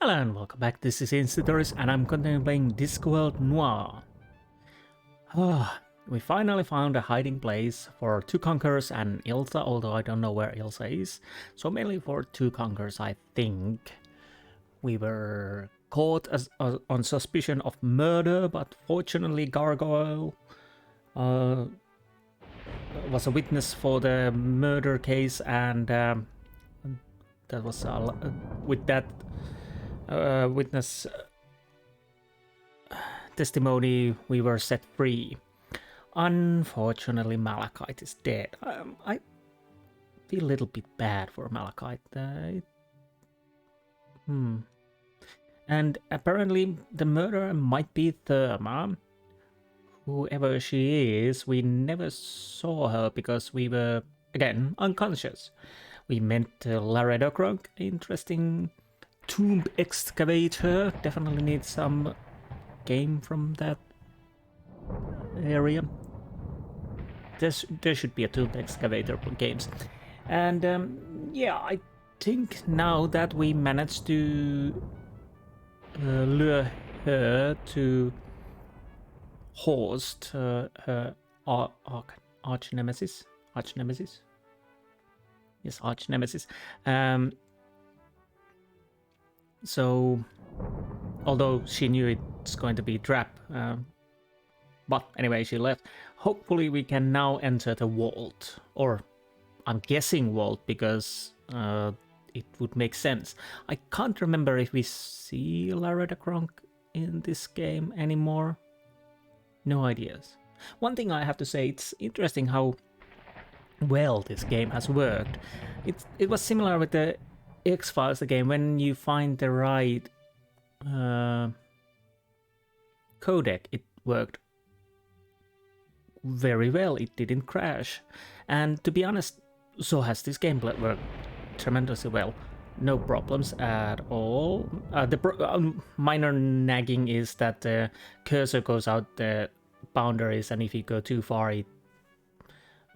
Hello and welcome back, this is Insti and I'm continuing playing Discworld Noir. We finally found a hiding place for two conquerors and Ilsa, although I don't know where Ilsa is. So mainly for two conquerors, I think. We were caught on suspicion of murder, but fortunately Gargoyle was a witness for the murder case, and that was with that witness testimony we were set free. Unfortunately, Malachite is dead. I feel a little bit bad for Malachite. And apparently the murderer might be Therma. Whoever she is, we never saw her because we were, again, unconscious. We met Laredo Crunk, interesting tomb excavator. Definitely need some game from that area. There should be a tomb excavator games. And yeah, I think now that we managed to lure her to host her arch nemesis. Yes, arch nemesis. So, although she knew it's going to be a trap, but anyway, she left. Hopefully we can now enter the vault, or I'm guessing vault because it would make sense. I can't remember if we see Laredo Crunk in this game anymore. No ideas. One thing I have to say, it's interesting how well this game has worked. It was similar with the X-Files, the game, when you find the right codec, it worked very well. It didn't crash, and to be honest, so has this gameplay worked tremendously well. No problems at all. The minor nagging is that the cursor goes out the boundaries, and if you go too far, it,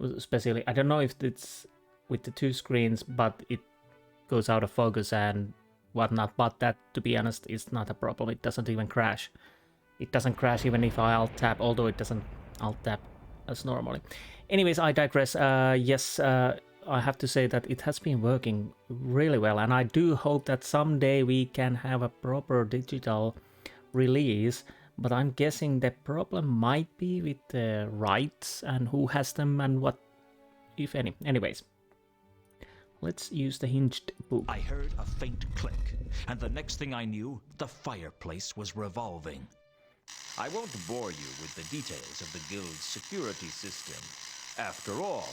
especially, I don't know if it's with the two screens, but it goes out of focus and whatnot. But that, to be honest, is not a problem. It doesn't even crash. It doesn't crash even if I alt tab, although it doesn't alt tab as normally. Anyways, I digress. Yes, I have to say that it has been working really well, and I do hope that someday we can have a proper digital release, but I'm guessing the problem might be with the rights and who has them and what, if any. Anyways, let's use the hinged book. I heard a faint click, and the next thing I knew, the fireplace was revolving. I won't bore you with the details of the guild's security system. After all,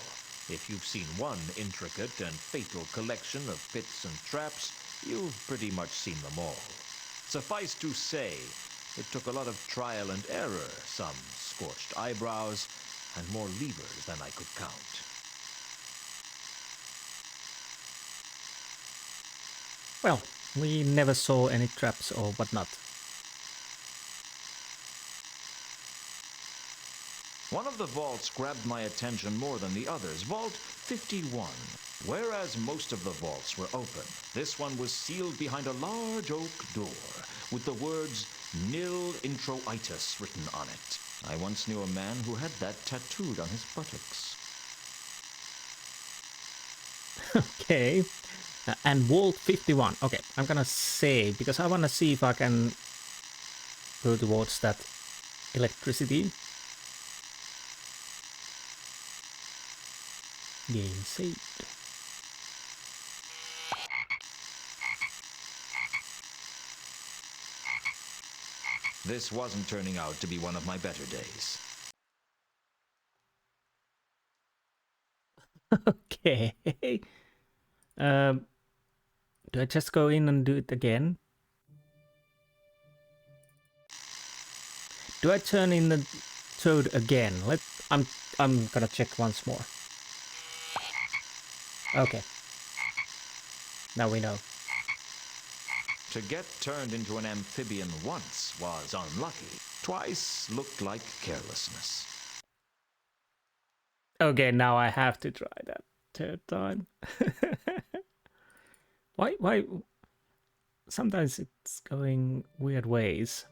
if you've seen one intricate and fatal collection of pits and traps, you've pretty much seen them all. Suffice to say, it took a lot of trial and error, some scorched eyebrows, and more levers than I could count. Well, we never saw any traps or whatnot. One of the vaults grabbed my attention more than the others, Vault 51. Whereas most of the vaults were open, this one was sealed behind a large oak door with the words Nil Introitus written on it. I once knew a man who had that tattooed on his buttocks. Okay. And Vault 51. Okay, I'm gonna save because I wanna see if I can go towards that electricity. Game saved. This wasn't turning out to be one of my better days. Okay. Do I just go in and do it again? Do I turn in the toad again? I'm gonna check once more. Okay. Now we know. To get turned into an amphibian once was unlucky. Twice looked like carelessness. Okay, now I have to try that third time. Why sometimes it's going weird ways.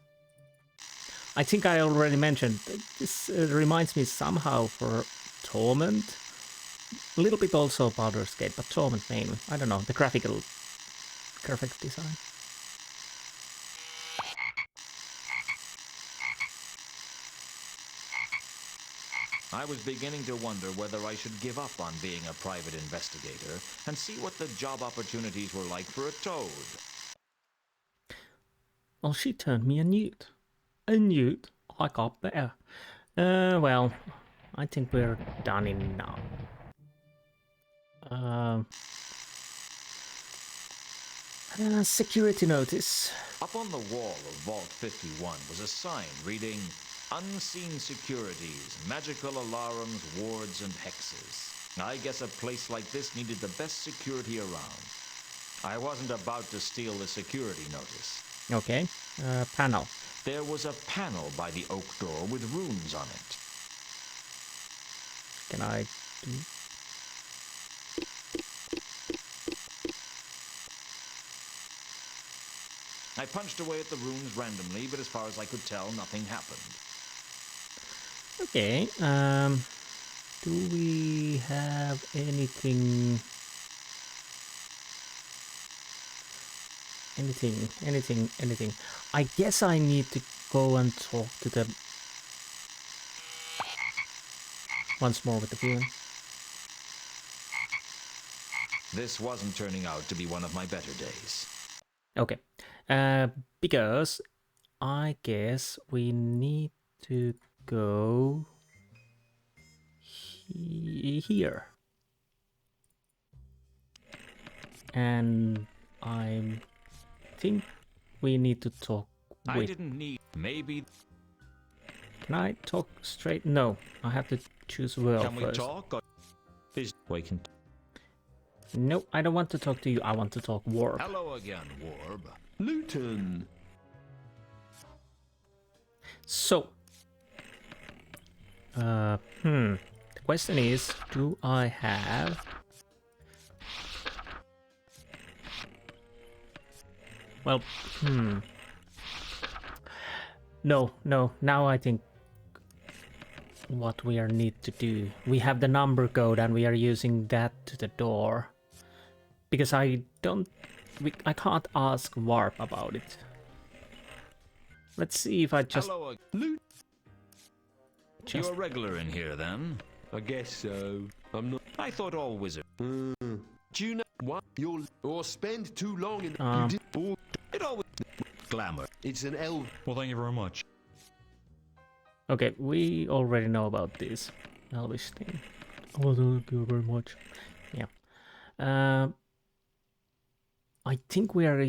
I think I already mentioned this reminds me somehow for Torment. A little bit also Baldur's Gate, but Torment mainly. I don't know, the graphic design. I was beginning to wonder whether I should give up on being a private investigator and see what the job opportunities were like for a toad. Well, she turned me a newt. A newt? I got better. Well, I think we're done in now. Security notice. Up on the wall of Vault 51 was a sign reading, "Unseen securities, magical alarms, wards, and hexes." I guess a place like this needed the best security around. I wasn't about to steal the security notice. Okay, panel. There was a panel by the oak door with runes on it. Can I do... I punched away at the runes randomly, but as far as I could tell, nothing happened. Okay, do we have anything... Anything? I guess I need to go and talk to the... Once more with the viewing. This wasn't turning out to be one of my better days. Okay, because I guess we need to go here. And I think we need to talk with... I didn't need... Maybe... Can I talk straight? No, I have to choose world Can we first. talk? Or is... We can... No, I don't want to talk to you. I want to talk Warp. Hello again, Warb. Lewton. So, the question is, do I have... Well, No, now I think what we need to do. We have the number code and we are using that to the door. Because I can't ask Warp about it. Let's see if I just... Hello, just... You're a regular in here, then? I guess so. I'm not. I thought all wizards... Do you know what? You'll or spend too long in. You did all. It always... Glamour. It's an elf. Well, thank you very much. Okay, we already know about this Elvish thing. Oh, thank you very much. Yeah. I think we are...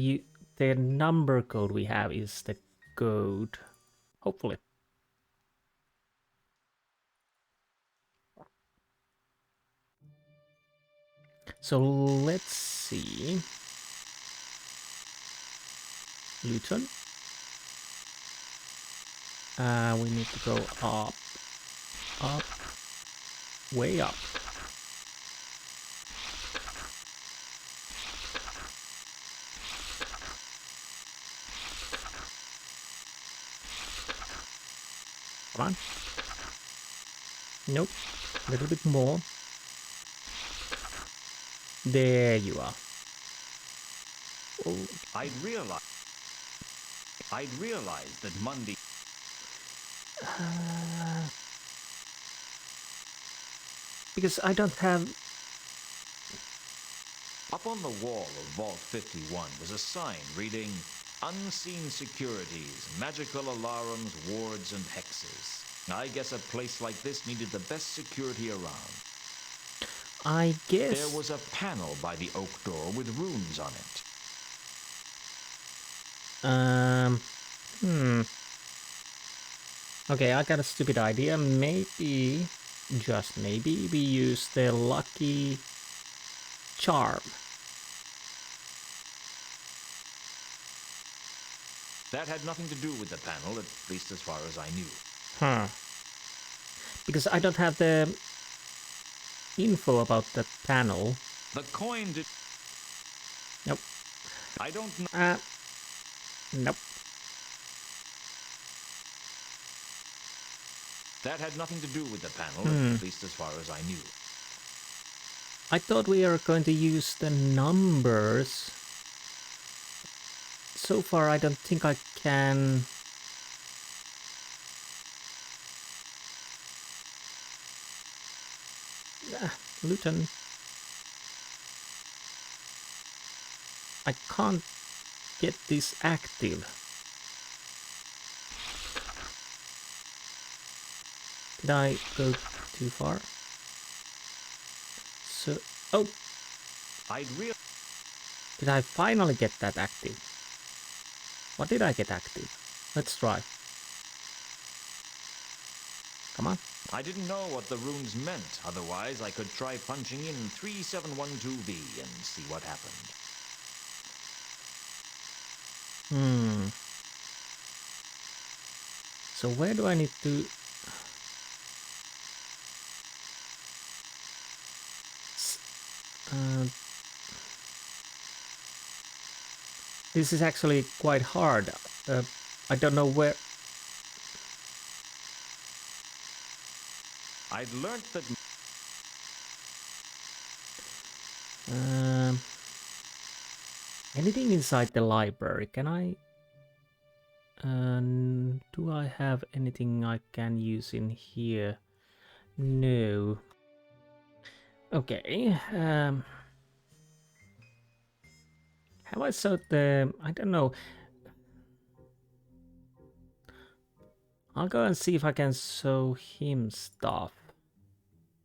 The number code we have is the code. Hopefully. So let's see. Lewton. We need to go up, way up. Come on. Nope. A little bit more. There you are. Oh. I'd realized that Mundy... Because I don't have... Up on the wall of Vault 51 was a sign reading, "Unseen securities, magical alarms, wards, and hexes." I guess a place like this needed the best security around. I guess... There was a panel by the oak door with runes on it. Okay, I got a stupid idea. Maybe, just maybe, we use the lucky charm. That had nothing to do with the panel, at least as far as I knew. Because I don't have the info about the panel. The coin did... Nope. I don't know. Nope. That had nothing to do with the panel, at least as far as I knew. I thought we are going to use the numbers. So far, I don't think I can... Lewton. I can't get this active. Did I go too far? So, oh! Did I finally get that active? What did I get active? Let's try. Come on. I didn't know what the runes meant, otherwise I could try punching in 3712B and see what happened. So where do I need to... This is actually quite hard. I don't know where... I'd learnt that... Anything inside the library? Can I... do I have anything I can use in here? No. Okay. Have I sewed the... I don't know. I'll go and see if I can sew him stuff.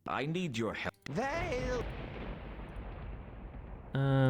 I need your help.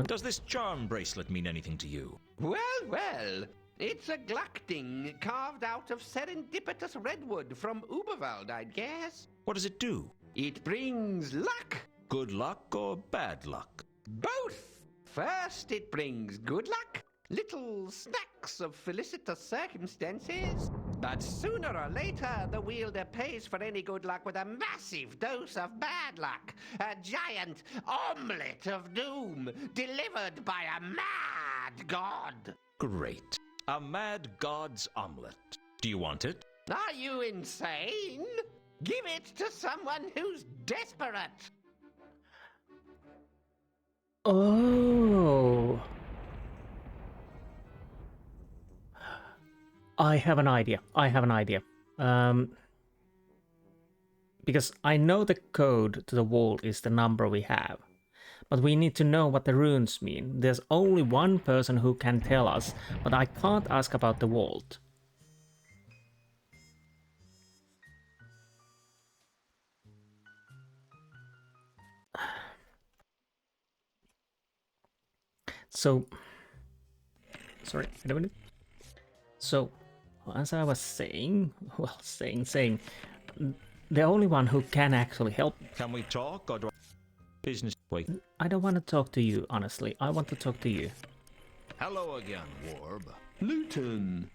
Does this charm bracelet mean anything to you? Well, it's a glucting carved out of serendipitous redwood from Uberwald, I'd guess. What does it do? It brings luck. Good luck or bad luck? Both. First, it brings good luck. Little snacks of felicitous circumstances. But sooner or later, the wielder pays for any good luck with a massive dose of bad luck. A giant omelette of doom delivered by a mad god. Great. A mad god's omelette. Do you want it? Are you insane? Give it to someone who's desperate. Oh. I have an idea. Because I know the code to the vault is the number we have. But we need to know what the runes mean. There's only one person who can tell us, but I can't ask about the vault. So... Sorry, wait a minute. So... As I was saying, the only one who can actually help... Can we talk or do I... Business... Wait. I don't want to talk to you, honestly. I want to talk to you. Hello again, Warb. Lewton.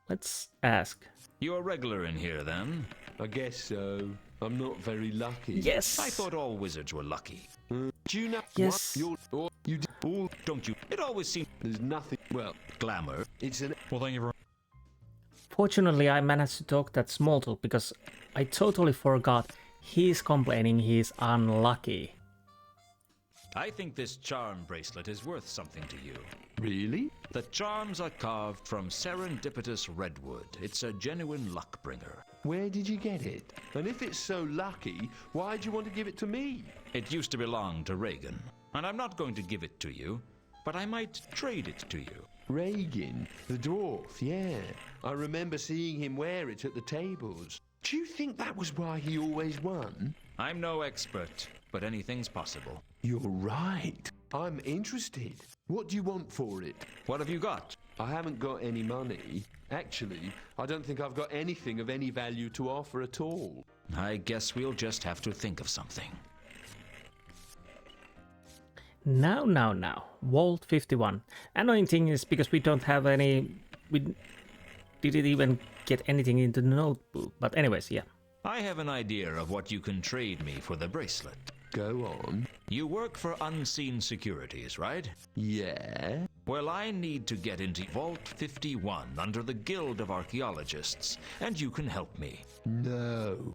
Let's ask. You a regular in here, then? I guess so. I'm not very lucky. Yes! I thought all wizards were lucky. Do you know Yes. what you all... Don't you? It always seems... There's nothing... Well, Glamour. it's an... Well, thank you very... Fortunately, I managed to talk that small talk because I totally forgot he's complaining he's unlucky. I think this charm bracelet is worth something to you. Really? The charms are carved from serendipitous redwood. It's a genuine luck bringer. Where did you get it? And if it's so lucky, why do you want to give it to me? It used to belong to Reagan, and I'm not going to give it to you, but I might trade it to you. Reagan, the dwarf, yeah. I remember seeing him wear it at the tables. Do you think that was why he always won? I'm no expert, but anything's possible. You're right. I'm interested. What do you want for it? What have you got? I haven't got any money. Actually, I don't think I've got anything of any value to offer at all. I guess we'll just have to think of something. Now. Vault 51. Annoying thing is because we don't have any... We didn't even get anything into the notebook. But anyways, yeah. I have an idea of what you can trade me for the bracelet. Go on. You work for Unseen Securities, right? Yeah. Well, I need to get into Vault 51 under the Guild of Archaeologists, and you can help me. No,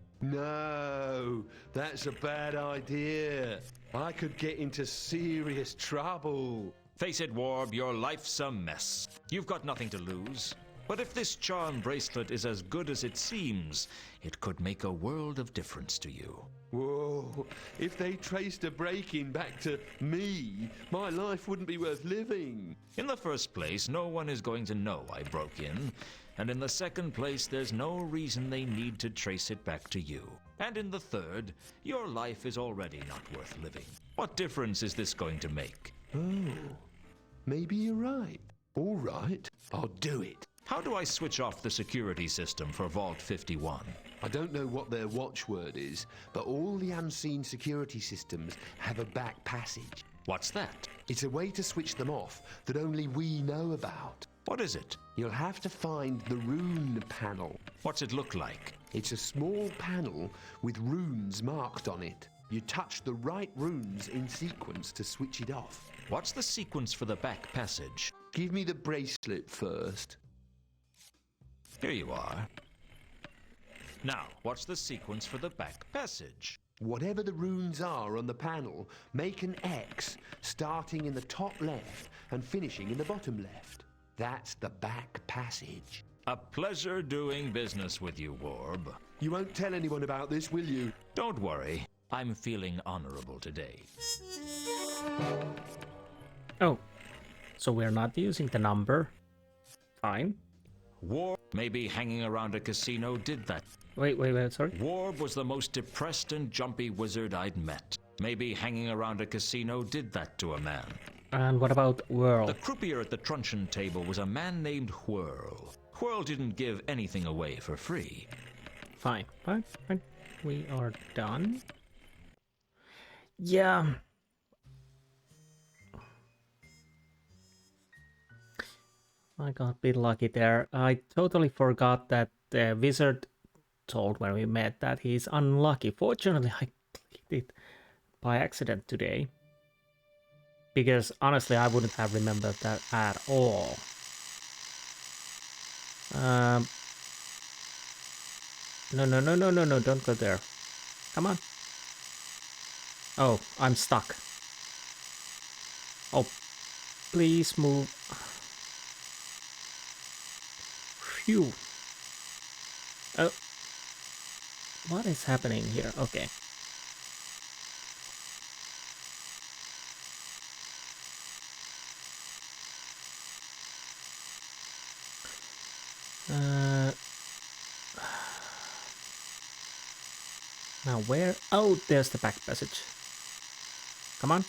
that's a bad idea. I could get into serious trouble. Face it, Warb, your life's a mess. You've got nothing to lose. But if this charm bracelet is as good as it seems, it could make a world of difference to you. Whoa, if they traced a break-in back to me, my life wouldn't be worth living. In the first place, no one is going to know I broke in. And in the second place, there's no reason they need to trace it back to you. And in the third, your life is already not worth living. What difference is this going to make? Oh, maybe you're right. All right, I'll do it. How do I switch off the security system for Vault 51? I don't know what their watchword is, but all the unseen security systems have a back passage. What's that? It's a way to switch them off that only we know about. What is it? You'll have to find the rune panel. What's it look like? It's a small panel with runes marked on it. You touch the right runes in sequence to switch it off. What's the sequence for the back passage? Give me the bracelet first. Here you are. Now, what's the sequence for the back passage? Whatever the runes are on the panel, make an X starting in the top left and finishing in the bottom left. That's the back passage. A pleasure doing business with you, Warb. You won't tell anyone about this, will you? Don't worry. I'm feeling honorable today. Oh, so we're not using the number. Fine. Warb, maybe hanging around a casino did that. Wait, sorry? Warb was the most depressed and jumpy wizard I'd met. Maybe hanging around a casino did that to a man. And what about Whirl? The croupier at the truncheon table was a man named Whirl. Whirl didn't give anything away for free. Fine. We are done. Yeah. I got a bit lucky there. I totally forgot that the wizard told when we met that he's unlucky. Fortunately, I clicked it by accident today. Because honestly, I wouldn't have remembered that at all. No, don't go there. Come on. Oh, I'm stuck. Oh, please move. Phew. Oh. What is happening here? Okay. Now where? Oh, there's the back passage. Come on.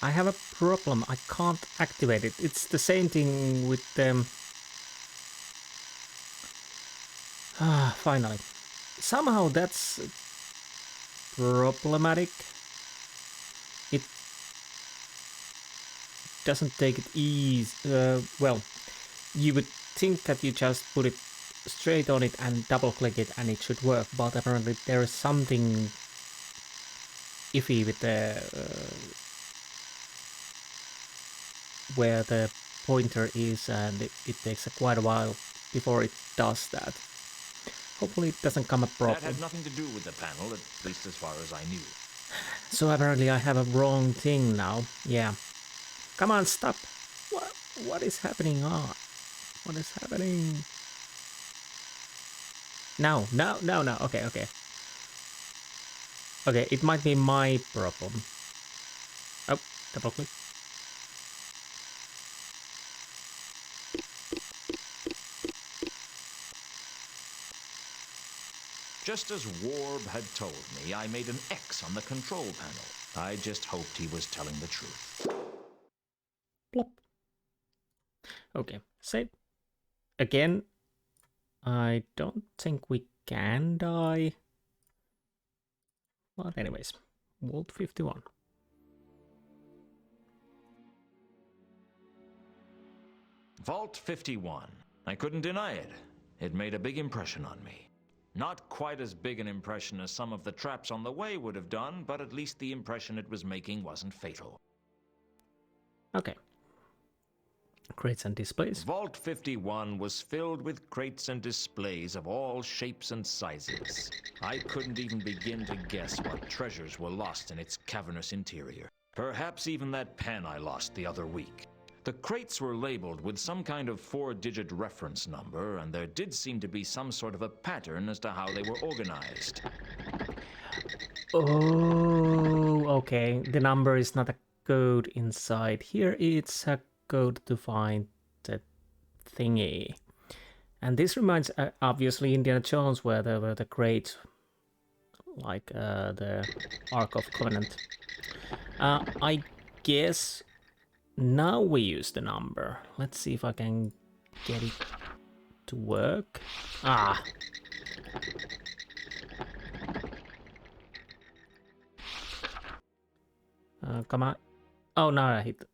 I have a problem. I can't activate it. It's the same thing with them. Finally. Somehow that's problematic. It doesn't take it easy. Well, you would think that you just put it straight on it and double click it and it should work, but apparently there is something iffy with the where the pointer is, and it takes quite a while before it does that. Hopefully it doesn't come a problem. That had nothing to do with the panel, at least as far as I knew. So apparently I have a wrong thing now. Yeah. Come on, stop. What is happening? What is happening? No. Okay. Okay, it might be my problem. Oh, double click. Just as Warb had told me, I made an X on the control panel. I just hoped he was telling the truth. Plop. Okay, save. Again, I don't think we can die. But anyways, Vault 51. Vault 51. I couldn't deny it. It made a big impression on me. Not quite as big an impression as some of the traps on the way would have done, but at least the impression it was making wasn't fatal. Okay. Crates and displays. Vault 51 was filled with crates and displays of all shapes and sizes. I couldn't even begin to guess what treasures were lost in its cavernous interior. Perhaps even that pen I lost the other week. The crates were labeled with some kind of 4-digit reference number, and there did seem to be some sort of a pattern as to how they were organized. Oh, okay. The number is not a code inside here. It's a code to find the thingy. And this reminds, obviously, Indiana Jones, where there were the crates, like the Ark of Covenant. I guess now we use the number. Let's see if I can get it to work. Ah. Come on. Oh, no, I hit.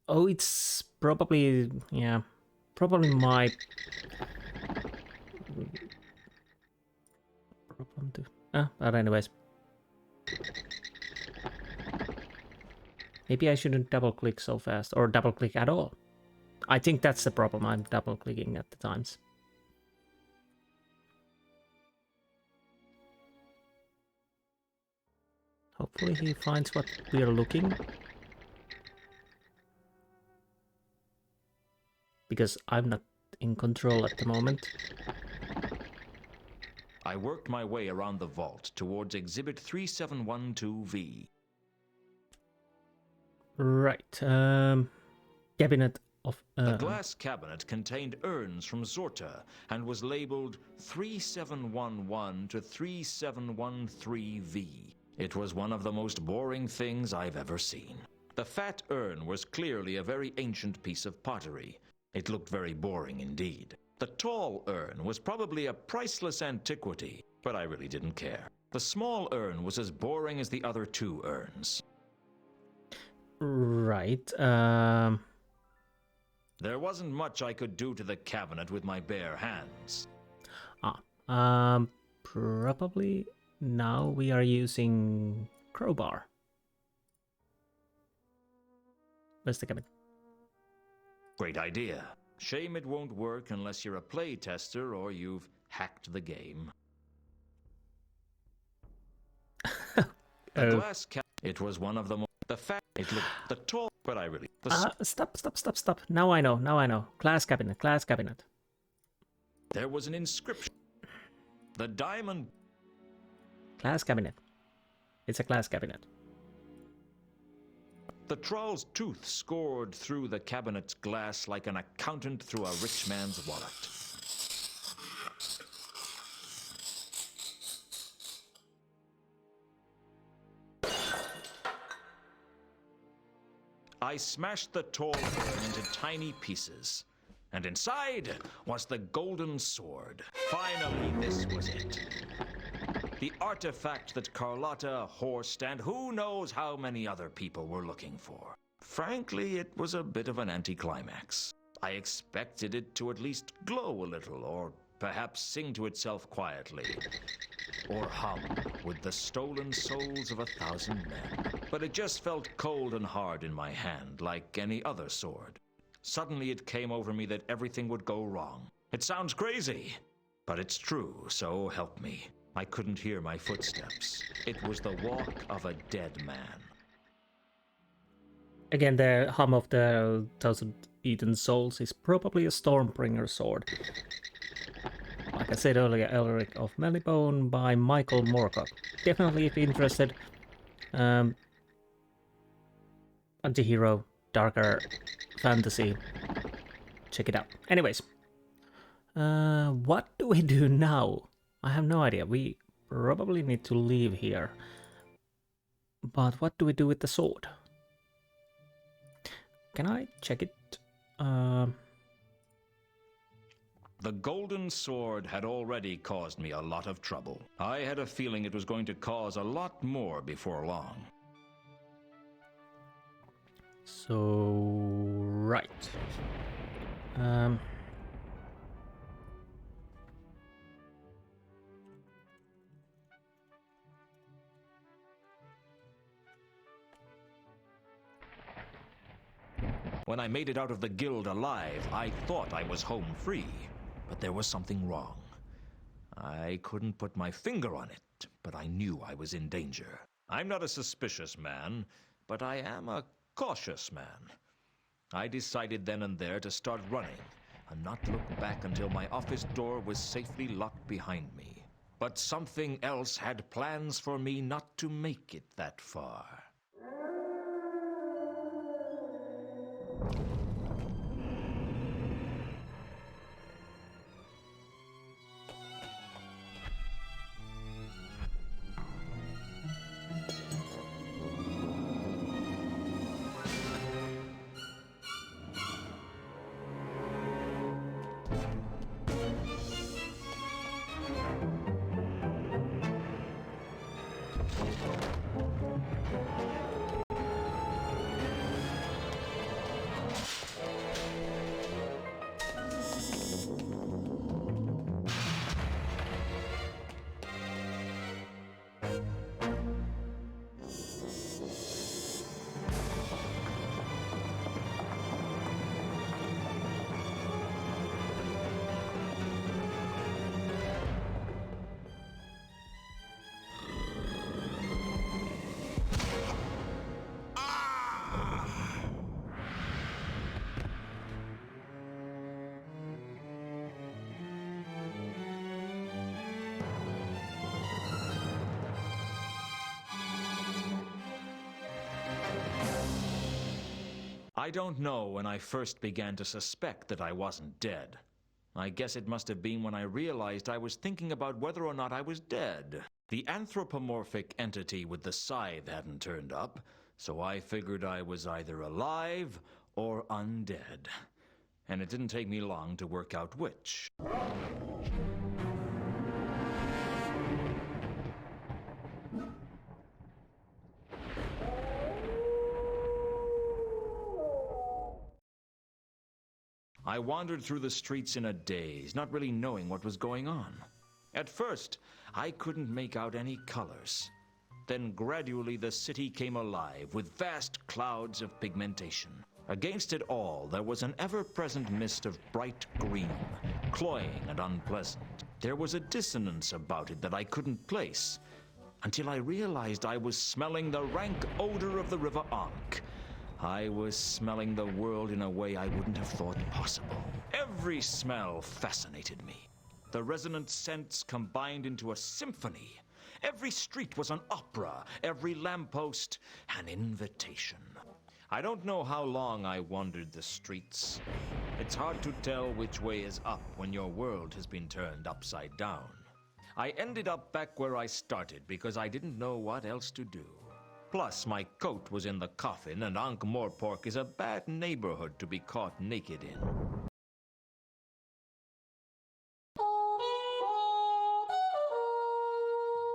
Oh, it's probably, yeah, probably my problem too. But anyways. Maybe I shouldn't double click so fast, or double click at all. I think that's the problem, I'm double clicking at the times. Hopefully he finds what we're looking. Because I'm not in control at the moment. I worked my way around the vault towards Exhibit 3712V. Right, cabinet of... The glass cabinet contained urns from Zorta and was labeled 3711 to 3713V. It was one of the most boring things I've ever seen. The fat urn was clearly a very ancient piece of pottery. It looked very boring indeed. The tall urn was probably a priceless antiquity, but I really didn't care. The small urn was as boring as the other two urns. Right, There wasn't much I could do to the cabinet with my bare hands. Probably now we are using crowbar. Where's the cabinet? Great idea. Shame it won't work unless you're a play tester or you've hacked the game. The glass cap. It was one of the most. The fact it looked the tall, but I really. Stop. Now I know. Glass cabinet. There was an inscription. The diamond. Glass cabinet. It's a glass cabinet. The troll's tooth scored through the cabinet's glass like an accountant through a rich man's wallet. I smashed the tall urn into tiny pieces, and inside was the golden sword. Finally, this was it. The artifact that Carlotta, Horst, and who knows how many other people were looking for. Frankly, it was a bit of an anticlimax. I expected it to at least glow a little, or perhaps sing to itself quietly, or hum with the stolen souls of 1,000 men. But it just felt cold and hard in my hand, like any other sword. Suddenly it came over me that everything would go wrong. It sounds crazy, but it's true, so help me. I couldn't hear my footsteps. It was the walk of a dead man. Again, the hum of the 1,000 eaten souls is probably a Stormbringer sword. Like I said earlier, Elric of Melibone by Michael Moorcock. Definitely, if interested, anti-hero, darker fantasy, check it out. Anyways, what do we do now? I have no idea. We probably need to leave here. But what do we do with the sword? Can I check it? The golden sword had already caused me a lot of trouble. I had a feeling it was going to cause a lot more before long. So, right. When I made it out of the guild alive, I thought I was home free. But there was something wrong. I couldn't put my finger on it, but I knew I was in danger. I'm not a suspicious man, but I am a cautious man. I decided then and there to start running and not look back until my office door was safely locked behind me. But something else had plans for me not to make it that far. I don't know when I first began to suspect that I wasn't dead. I guess it must have been when I realized I was thinking about whether or not I was dead. The anthropomorphic entity with the scythe hadn't turned up, so I figured I was either alive or undead. And it didn't take me long to work out which. I wandered through the streets in a daze, not really knowing what was going on. At first, I couldn't make out any colors. Then gradually the city came alive with vast clouds of pigmentation. Against it all, there was an ever-present mist of bright green, cloying and unpleasant. There was a dissonance about it that I couldn't place, until I realized I was smelling the rank odor of the river Ankh. I was smelling the world in a way I wouldn't have thought possible. Every smell fascinated me. The resonant scents combined into a symphony. Every street was an opera, every lamppost an invitation. I don't know how long I wandered the streets. It's hard to tell which way is up when your world has been turned upside down. I ended up back where I started because I didn't know what else to do. Plus, my coat was in the coffin, and Ankh-Morpork is a bad neighborhood to be caught naked in.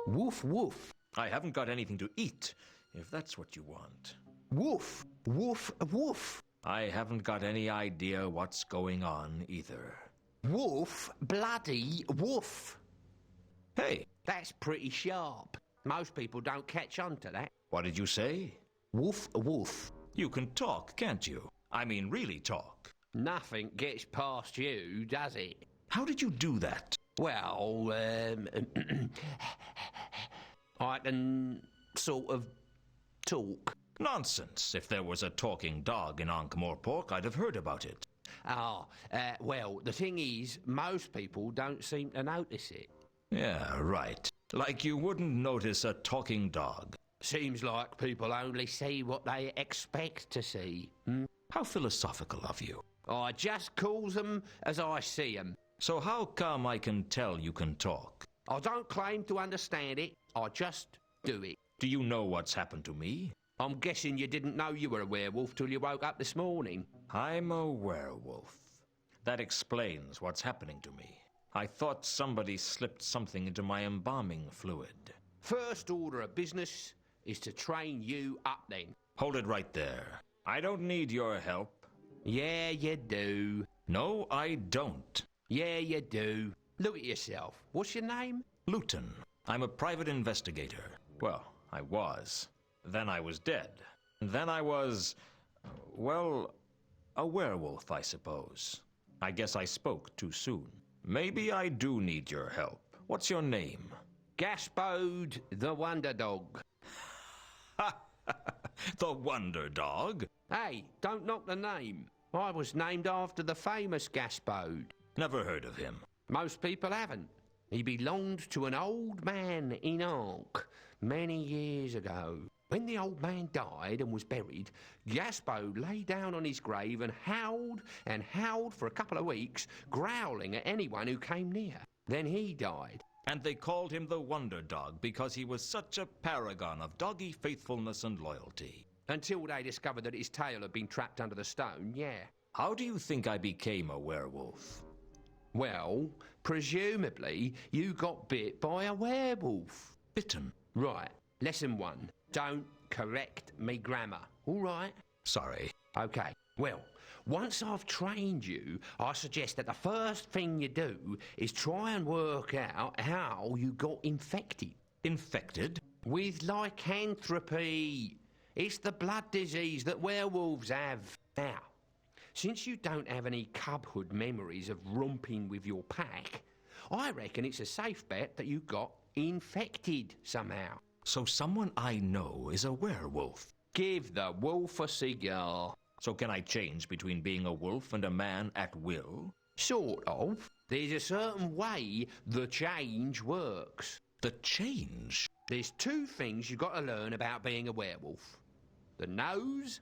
Woof, woof. I haven't got anything to eat, if that's what you want. Woof, woof, woof. I haven't got any idea what's going on either. Woof, bloody woof. Hey, That's pretty sharp. Most people don't catch on to that. what did you say? Woof, woof. You can talk, can't you? I mean, really talk. Nothing gets past you, does it? How did you do that? Well, I can sort of talk. Nonsense. If there was a talking dog in Ankh-Morpork, I'd have heard about it. Well, the thing is, most people don't seem to notice it. Yeah, right. Like you wouldn't notice a talking dog. Seems like people only see what they expect to see. How philosophical of you. I just calls them as I see them. So how come I can tell you can talk? I don't claim to understand it, I just do it. Do you know what's happened to me? I'm guessing you didn't know you were a werewolf till you woke up this morning. I'm a werewolf. That explains what's happening to me. I thought somebody slipped something into my embalming fluid. First order of business is to train you up then. Hold it right there. I don't need your help. Yeah, you do. No, I don't. Yeah, you do. Look at yourself. What's your name? Lewton. I'm a private investigator. Well, I was. Then I was dead. Then I was... well, A werewolf, I suppose. I guess I spoke too soon. Maybe I do need your help. What's your name? Gaspode the Wonder Dog. The Wonder Dog? Hey, don't knock the name. I was named after the famous Gaspode. Never heard of him. Most people haven't. He belonged to an old man in Ankh many years ago. When the old man died and was buried, Gaspode lay down on his grave and howled for a couple of weeks, growling at anyone who came near. Then he died. And they called him the Wonder Dog because he was such a paragon of doggy faithfulness and loyalty. Until they discovered that his tail had been trapped under the stone, yeah. How do you think I became a werewolf? Well, presumably you got bit by a werewolf. Bitten? Right. Lesson 1. Don't correct me grammar. All right? Sorry. Okay. Well, once I've trained you, I suggest that the first thing you do is try and work out how you got infected. Infected? With lycanthropy. It's the blood disease that werewolves have. Now, since you don't have any cubhood memories of romping with your pack, I reckon it's a safe bet that you got infected somehow. So someone I know is a werewolf. Give the wolf a cigar. So can I change between being a wolf and a man at will? Sort of. There's a certain way the change works. The change? There's 2 things you've got to learn about being a werewolf. The nose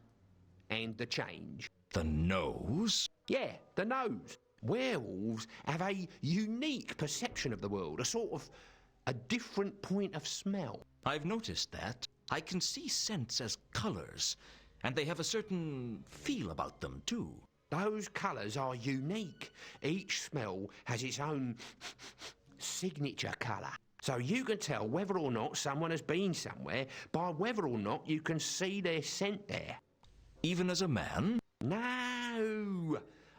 and the change. The nose? Yeah, the nose. Werewolves have a unique perception of the world, a different point of smell. I've noticed that. I can see scents as colors, and they have a certain feel about them, too. Those colours are unique. Each smell has its own signature colour. So you can tell whether or not someone has been somewhere by whether or not you can see their scent there. Even as a man? No,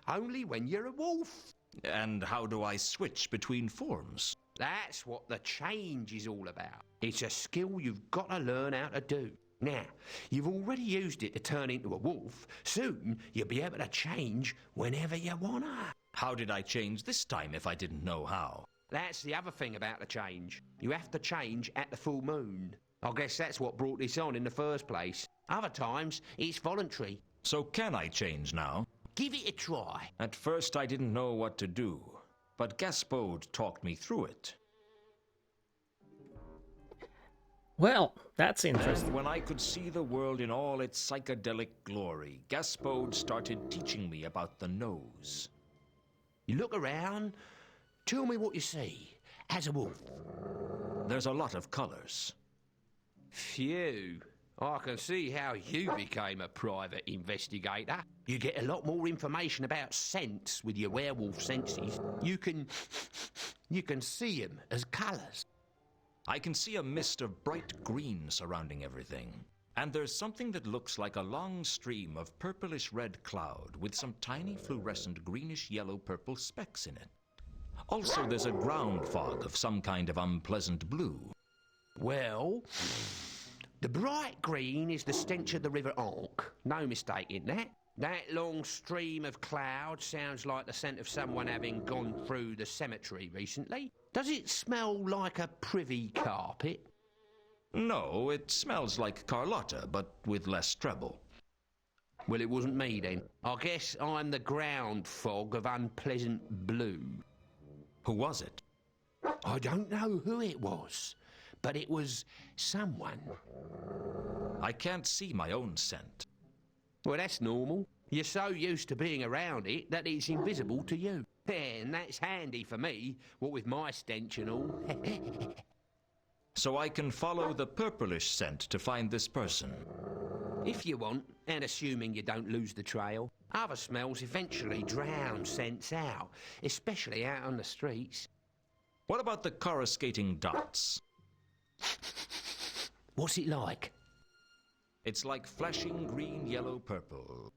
only when you're a wolf. And how do I switch between forms? That's what the change is all about. It's a skill you've got to learn how to do. Now, you've already used it to turn into a wolf. Soon, you'll be able to change whenever you wanna. How did I change this time if I didn't know how? That's the other thing about the change. You have to change at the full moon. I guess that's what brought this on in the first place. Other times, it's voluntary. So can I change now? Give it a try. At first I didn't know what to do, but Gaspode talked me through it. Well, that's interesting. And when I could see the world in all its psychedelic glory, Gaspode started teaching me about the nose. You look around, tell me what you see as a wolf. There's a lot of colors. Phew. I can see how you became a private investigator. You get a lot more information about scents with your werewolf senses. You can see them as colours. I can see a mist of bright green surrounding everything. And there's something that looks like a long stream of purplish red cloud with some tiny fluorescent greenish yellow purple specks in it. Also, there's a ground fog of some kind of unpleasant blue. Well, the bright green is the stench of the River Ankh. No mistake in that. That long stream of cloud sounds like the scent of someone having gone through the cemetery recently. Does it smell like a privy carpet? No, it smells like Carlotta, but with less treble. Well, it wasn't me then. I guess I'm the ground fog of unpleasant blue. Who was it? I don't know who it was, but it was someone. I can't see my own scent. Well, that's normal. You're so used to being around it that it's invisible to you. And that's handy for me, what with my stench and all. So I can follow the purplish scent to find this person. If you want, and assuming you don't lose the trail. Other smells eventually drown scents out, especially out on the streets. What about the coruscating dots? What's it like? It's like flashing green, yellow, purple.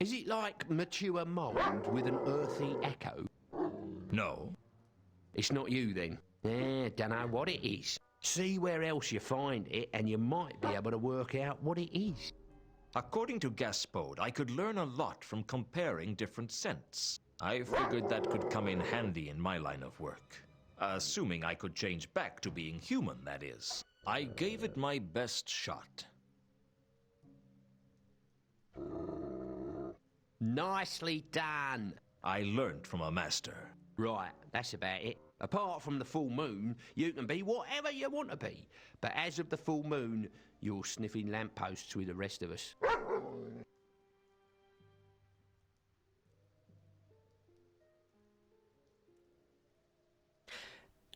Is it like mature mould with an earthy echo? No. It's not you then. Dunno what it is. See where else you find it and you might be able to work out what it is. According to Gaspode, I could learn a lot from comparing different scents. I figured that could come in handy in my line of work. Assuming I could change back to being human, that is. I gave it my best shot. Nicely done. I learned from a master. Right, that's about it. Apart from the full moon, you can be whatever you want to be. But as of the full moon, you're sniffing lampposts with the rest of us.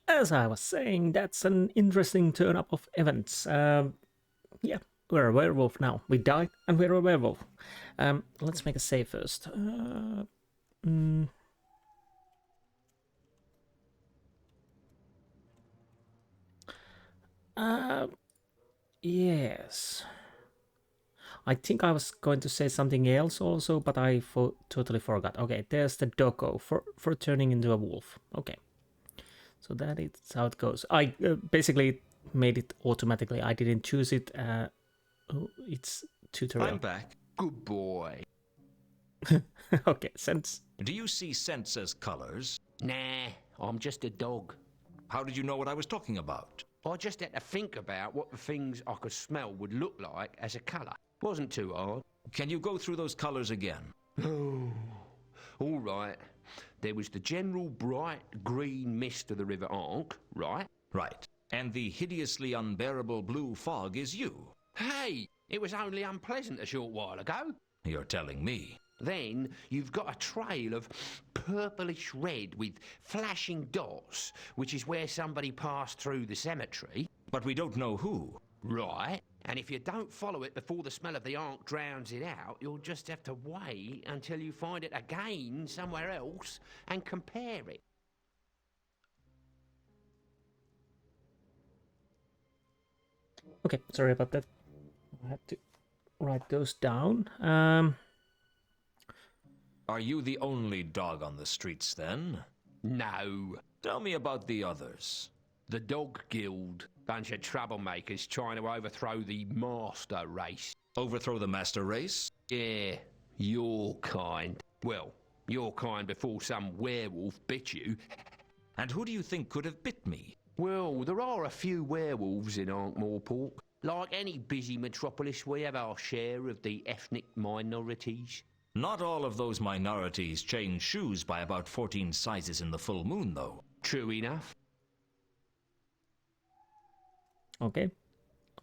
As I was saying, that's an interesting turn-up of events. Yeah, we're a werewolf now. We died, and we're a werewolf. Let's make a save first. Yes. I think I was going to say something else also, but I totally forgot. Okay, there's the doggo for turning into a wolf. Okay. So that is how it goes. I basically made it automatically. I didn't choose it. It's tutorial. I'm back. Good boy. Okay, sense. Do you see scents as colors? Nah, I'm just a dog. How did you know what I was talking about? I just had to think about what the things I could smell would look like as a colour. Wasn't too hard. Can you go through those colors again? Oh, all right. There was the general bright green mist of the River Ankh, right? Right. And the hideously unbearable blue fog is you. Hey, it was only unpleasant a short while ago. You're telling me. Then you've got a trail of purplish red with flashing dots, which is where somebody passed through the cemetery. But we don't know who. Right. And if you don't follow it before the smell of the Ankh drowns it out, you'll just have to wait until you find it again somewhere else and compare it. Okay, sorry about that. I had to write those down. Are you the only dog on the streets then? No. Tell me about the others. The Dog Guild. Bunch of troublemakers trying to overthrow the master race. Overthrow the master race? Yeah, your kind. Well, your kind before some werewolf bit you. And who do you think could have bit me? Well, there are a few werewolves in Ankh-Morpork. Like any busy metropolis, we have our share of the ethnic minorities. Not all of those minorities change shoes by about 14 sizes in the full moon, though. True enough. Okay.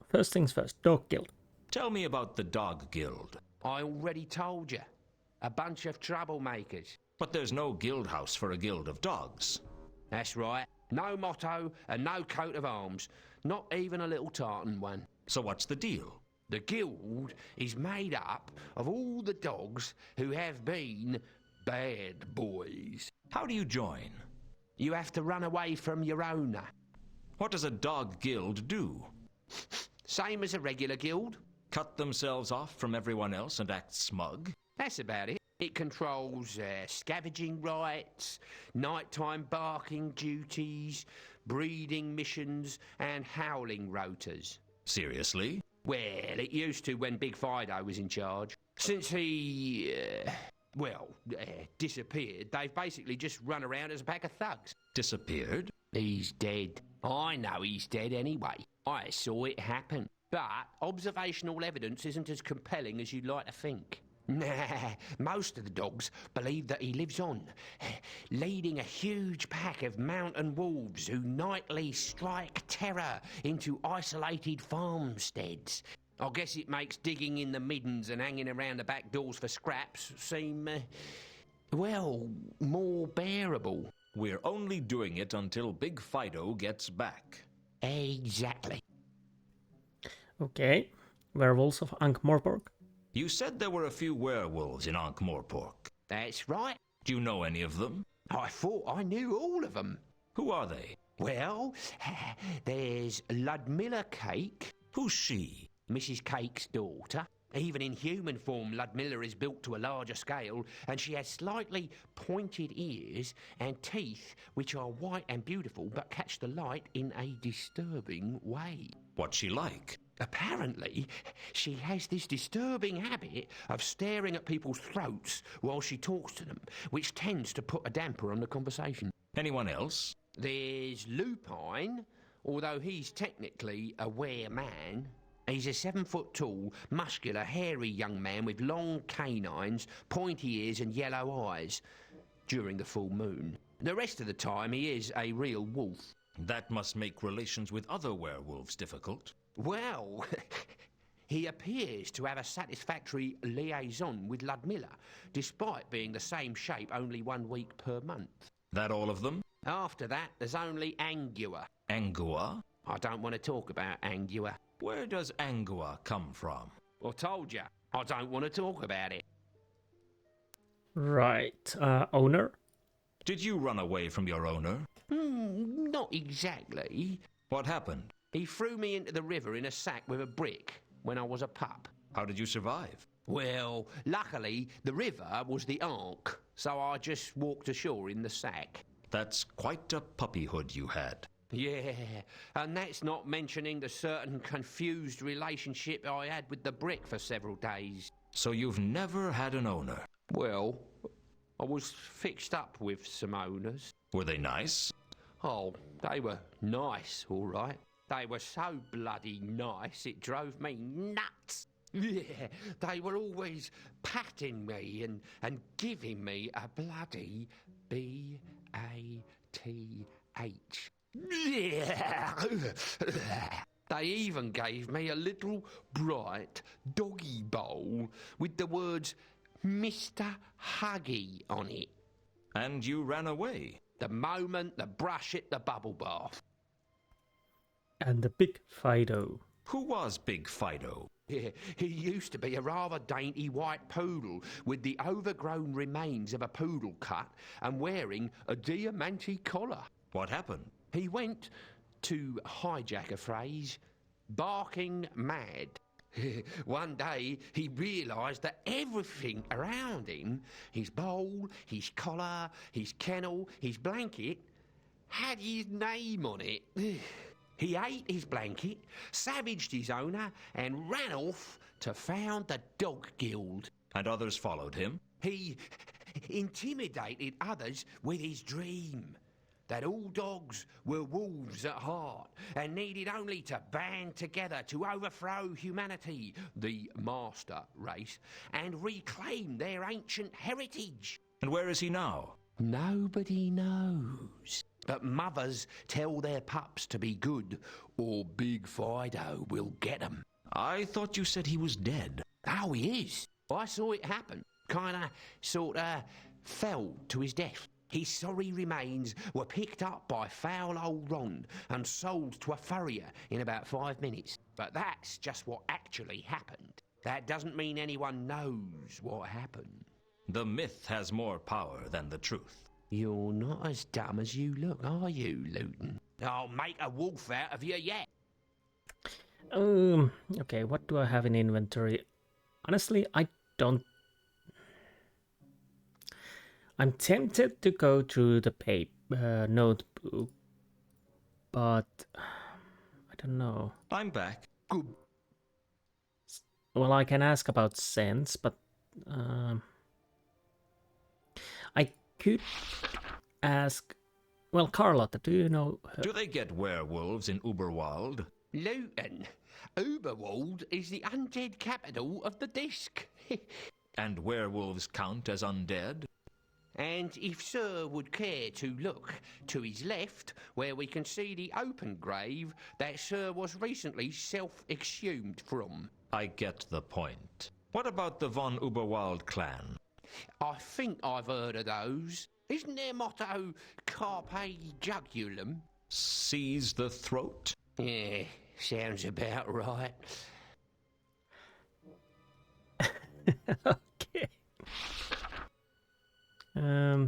First things first, Dog Guild. Tell me about the Dog Guild. I already told you. A bunch of troublemakers. But there's no guild house for a guild of dogs. That's right. No motto and no coat of arms. Not even a little tartan one. So what's the deal? The guild is made up of all the dogs who have been bad boys. How do you join? You have to run away from your owner. What does a dog guild do? Same as a regular guild. Cut themselves off from everyone else and act smug? That's about it. It controls scavenging rights, nighttime barking duties, breeding missions, and howling rotas. Seriously? Well, it used to when Big Fido was in charge. Since he, disappeared, they've basically just run around as a pack of thugs. Disappeared? He's dead. I know he's dead anyway. I saw it happen. But observational evidence isn't as compelling as you'd like to think. Nah, most of the dogs believe that he lives on, leading a huge pack of mountain wolves who nightly strike terror into isolated farmsteads. I guess it makes digging in the middens and hanging around the back doors for scraps seem, more bearable. We're only doing it until Big Fido gets back. Exactly. Okay. Werewolves of Ankh-Morpork. You said there were a few werewolves in Ankh-Morpork. That's right. Do you know any of them? I thought I knew all of them. Who are they? Well, there's Ludmilla Cake. Who's she? Mrs. Cake's daughter. Even in human form, Ludmilla is built to a larger scale, and she has slightly pointed ears and teeth which are white and beautiful but catch the light in a disturbing way. What's she like? Apparently, she has this disturbing habit of staring at people's throats while she talks to them, which tends to put a damper on the conversation. Anyone else? There's Lupine, although he's technically a were-man. He's a 7-foot tall, muscular, hairy young man with long canines, pointy ears and yellow eyes during the full moon. The rest of the time he is a real wolf. That must make relations with other werewolves difficult. Well, he appears to have a satisfactory liaison with Ludmilla, despite being the same shape only 1 week per month. That all of them? After that, there's only Angua. Angua? I don't want to talk about Angua. Where does Angua come from? I told you, I don't want to talk about it. Right. Owner? Did you run away from your owner? Not exactly. What happened? He threw me into the river in a sack with a brick when I was a pup. How did you survive? Well, luckily, the river was the Ankh, so I just walked ashore in the sack. That's quite a puppyhood you had. Yeah, and that's not mentioning the certain confused relationship I had with the brick for several days. So you've never had an owner? Well, I was fixed up with some owners. Were they nice? Oh, they were nice, all right. They were so bloody nice, it drove me nuts. Yeah, they were always patting me and giving me a bloody B-A-T-H. Yeah. They even gave me a little bright doggy bowl with the words Mr. Huggy on it. And you ran away? The moment the brush hit the bubble bath. And the big Fido. Who was Big Fido? Yeah, he used to be a rather dainty white poodle with the overgrown remains of a poodle cut and wearing a diamante collar. What happened? He went, to hijack a phrase, barking mad. One day he realised that everything around him, his bowl, his collar, his kennel, his blanket, had his name on it. He ate his blanket, savaged his owner, and ran off to found the Dog Guild. And others followed him? He intimidated others with his dream that all dogs were wolves at heart and needed only to band together to overthrow humanity, the master race, and reclaim their ancient heritage. And where is he now? Nobody knows. But mothers tell their pups to be good, or Big Fido will get 'em. I thought you said he was dead. Oh, he is. I saw it happen. Sorta fell to his death. His sorry remains were picked up by foul old Ron and sold to a furrier in about 5 minutes. But that's just what actually happened. That doesn't mean anyone knows what happened. The myth has more power than the truth. You're not as dumb as you look, are you, Lewton? I'll make a wolf out of you yet. Okay, what do I have in inventory? Honestly, I don't... I'm tempted to go through the notebook, but I don't know. I'm back. Good. Well, I can ask about sense, but I could ask... Well, Carlotta, do you know her? Do they get werewolves in Uberwald? Lewton, Uberwald is the undead capital of the Disc. And werewolves count as undead? And if Sir would care to look to his left, where we can see the open grave that Sir was recently self-exhumed from. I get the point. What about the von Uberwald clan? I think I've heard of those. Isn't their motto Carpe Jugulum? Seize the throat? Yeah, sounds about right. Okay.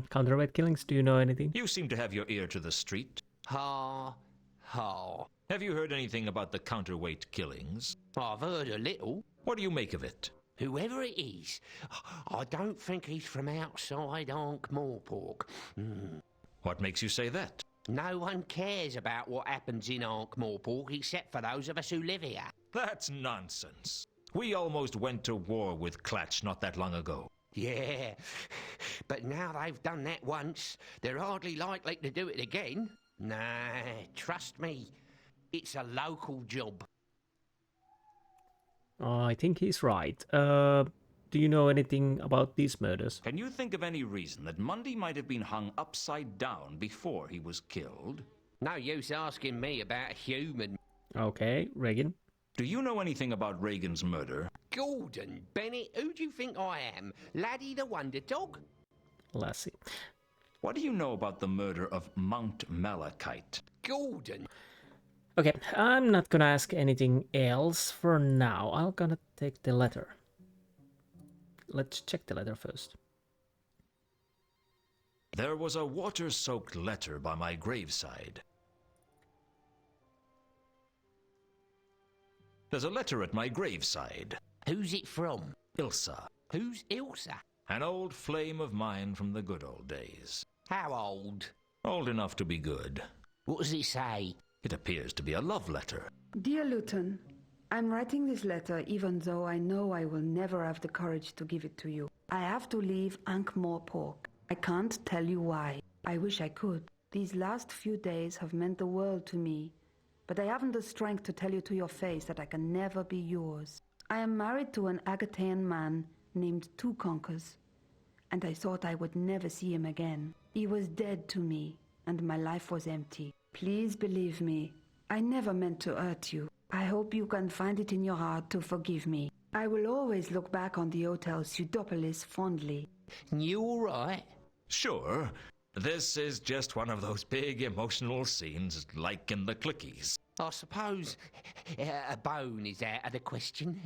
Counterweight killings, do you know anything? You seem to have your ear to the street. Ha, ha. Have you heard anything about the counterweight killings? I've heard a little. What do you make of it? Whoever it is, I don't think he's from outside Ankh-Morpork. What makes you say that? No one cares about what happens in Ankh-Morpork except for those of us who live here. That's nonsense. We almost went to war with Klatch not that long ago. Yeah, but now they've done that once, they're hardly likely to do it again. Nah, trust me, it's a local job. I think he's right. Do you know anything about these murders? Can you think of any reason that Mundy might have been hung upside down before he was killed? No use asking me about a human. Okay, Reagan. Do you know anything about Reagan's murder? Gordon Bennett, who do you think I am? Laddie the Wonder Dog? Lassie. What do you know about the murder of Mount Malachite? Gordon. Okay, I'm not gonna ask anything else for now. I'm gonna take the letter. Let's check the letter first. There was a water-soaked letter by my graveside. There's a letter at my graveside. Who's it from? Ilsa, Who's Ilsa? an old flame of mine from the good old days. How old? Old enough to be good. What does it say? It appears to be a love letter. Dear Lewton, I'm writing this letter even though I know I will never have the courage to give it to you. I have to leave Ankh-Morpork. I can't tell you why. I wish I could. These last few days have meant the world to me, but I haven't the strength to tell you to your face that I can never be yours. I am married to an Agatean man named Two Conkers, and I thought I would never see him again. He was dead to me, and my life was empty. Please believe me, I never meant to hurt you. I hope you can find it in your heart to forgive me. I will always look back on the Hotel Pseudopolis fondly. You all right? Sure. This is just one of those big emotional scenes like in the Clickies. I suppose a bone is out of the question.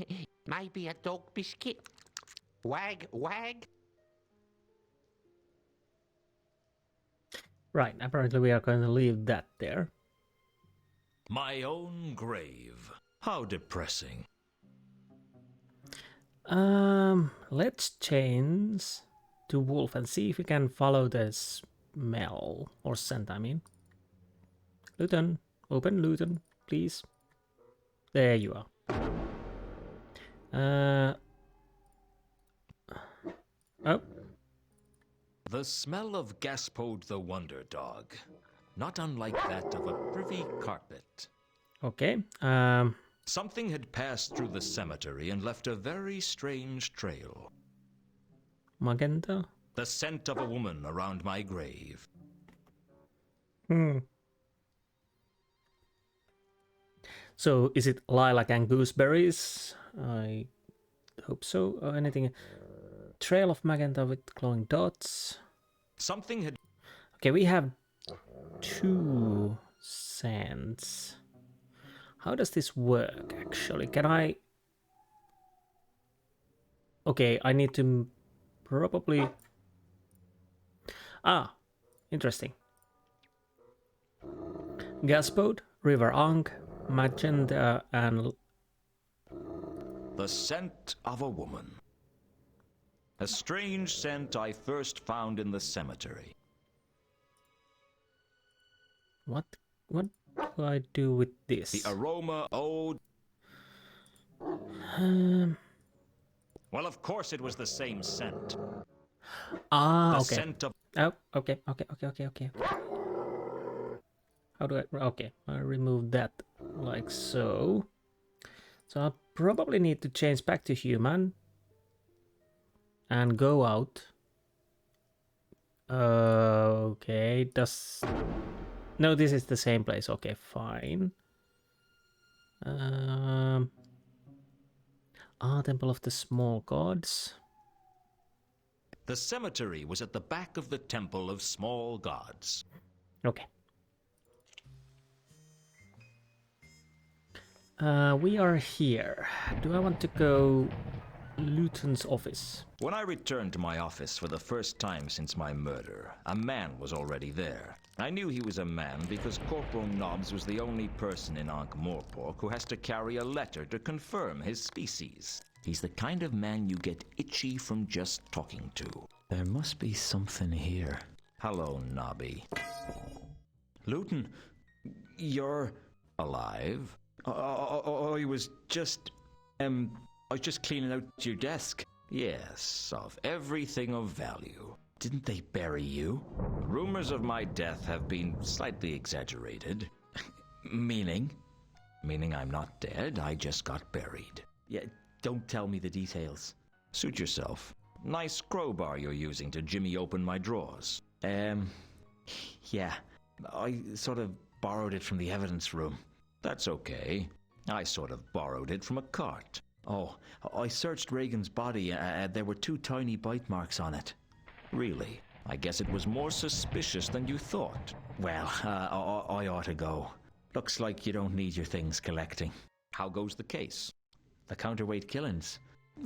Maybe a dog biscuit? Wag, wag? Right, apparently we are going to leave that there. My own grave. How depressing. Let's change to wolf and see if we can follow the smell or scent, I mean. Lewton, open Lewton, please. There you are. Oh. The smell of Gaspode the Wonder Dog. Not unlike that of a privy carpet. Okay. Something had passed through the cemetery and left a very strange trail. Magenta. The scent of a woman around my grave. So is it lilac and gooseberries? I hope so. Or anything. Trail of magenta with glowing dots. Something had... Okay, we have 2 scents. How does this work, actually? Can I... Okay, I need to probably... Ah, interesting. Gaspode, River Ankh, Magenta, and... The scent of a woman. A strange scent I first found in the cemetery. What do I do with this? The aroma, oh... Well, of course it was the same scent. Ah, The okay. scent of... Oh, okay. How do I... Okay, I remove that like so. So I probably need to change back to human. And go out. Okay, does... No, this is the same place. Okay, fine. Temple of the Small Gods. The cemetery was at the back of the Temple of Small Gods. Okay. We are here. Do I want to go Lewton's office? When I returned to my office for the first time since my murder, a man was already there. I knew he was a man because Corporal Nobbs was the only person in Ankh-Morpork who has to carry a letter to confirm his species. He's the kind of man you get itchy from just talking to. There must be something here. Hello, Nobby. Lewton, you're alive? I was just cleaning out your desk. Yes, of everything of value. Didn't they bury you? Rumors of my death have been slightly exaggerated. Meaning? Meaning I'm not dead, I just got buried. Yeah, don't tell me the details. Suit yourself. Nice crowbar you're using to jimmy open my drawers. Yeah, I sort of borrowed it from the evidence room. That's okay. I sort of borrowed it from a cart. Oh, I searched Reagan's body. There were 2 tiny bite marks on it. Really? I guess it was more suspicious than you thought. Well, I ought to go. Looks like you don't need your things collecting. How goes the case? The counterweight killings?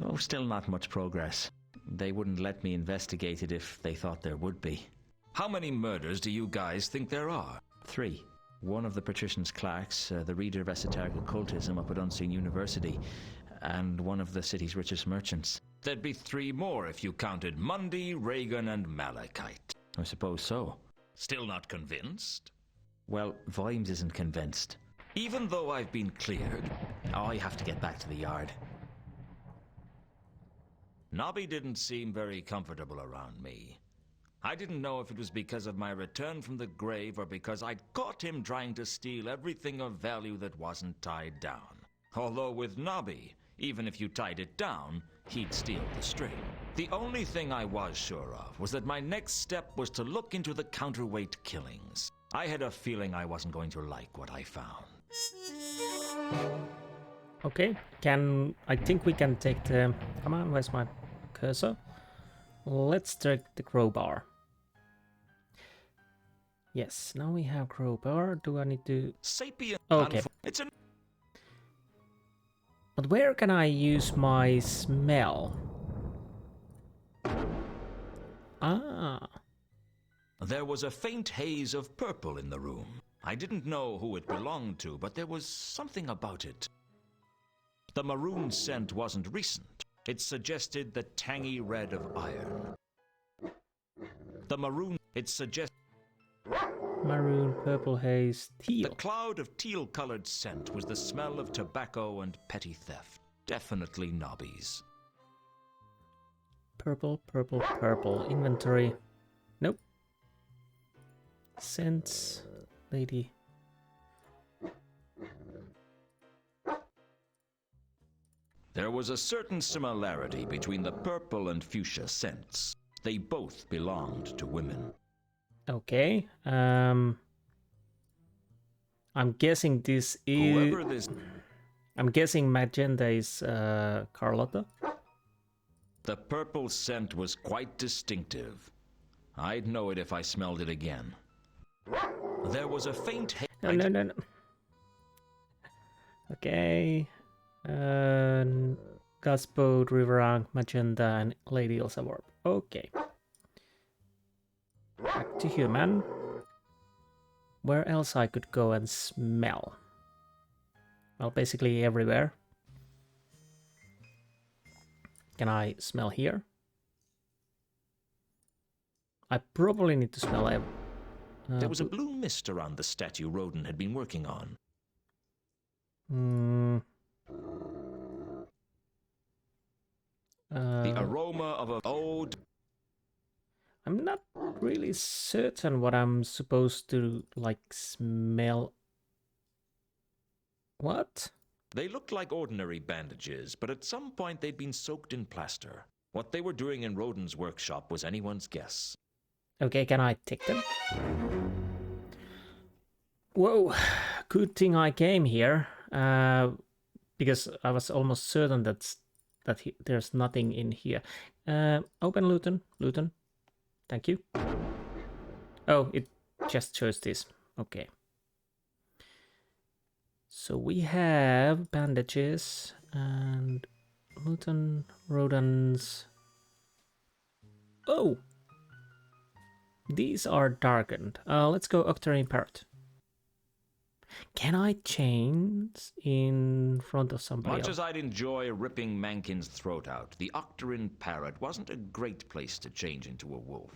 Oh, still not much progress. They wouldn't let me investigate it if they thought there would be. How many murders do you guys think there are? 3. One of the patrician's clerks, the reader of esoteric occultism up at Unseen University, and one of the city's richest merchants. There'd be 3 more if you counted Mundy, Reagan, and Malachite. I suppose so. Still not convinced? Well, Vimes isn't convinced. Even though I've been cleared, I have to get back to the yard. Nobby didn't seem very comfortable around me. I didn't know if it was because of my return from the grave or because I'd caught him trying to steal everything of value that wasn't tied down. Although with Nobby, even if you tied it down, he'd steal the string. The only thing I was sure of was that my next step was to look into the counterweight killings. I had a feeling I wasn't going to like what I found. Okay, I think we can take the... Come on, where's my cursor? Let's take the crowbar. Yes, now we have crowbar. Do I need to... Sapient... Okay. It's an... But where can I use my smell? Ah. There was a faint haze of purple in the room. I didn't know who it belonged to, but there was something about it. The maroon scent wasn't recent. It suggested the tangy red of iron. The maroon... It suggested... Maroon, purple haze, teal. The cloud of teal-colored scent was the smell of tobacco and petty theft. Definitely Nobby's. Purple, purple, purple. Inventory. Nope. Scents. Lady. There was a certain similarity between the purple and fuchsia scents. They both belonged to women. Okay. I'm guessing this is... Whoever this... I'm guessing magenta is Carlotta. The purple scent was quite distinctive. I'd know it if I smelled it again. There was a faint... No. Okay. Gasboat, River Ankh, Magenta, and Lady Ilsa Warp. Okay. Back to human. Where else I could go and smell? Well, basically everywhere. Can I smell here? I probably need to smell there was a blue mist around the statue Roden had been working on. The aroma of a old... I'm not really certain what I'm supposed to, like, smell. What? They looked like ordinary bandages, but at some point they'd been soaked in plaster. What they were doing in Roden's workshop was anyone's guess. Okay, can I take them? Whoa, good thing I came here, because I was almost certain that there's nothing in here. Open Lewton. Thank you. Oh, it just shows this. Okay. So we have bandages and Lewton, Rodents. Oh! These are darkened. Let's go Octarine Parrot. Can I change in front of somebody Much else? as I'd enjoy ripping Mankin's throat out, the Octarine Parrot wasn't a great place to change into a wolf.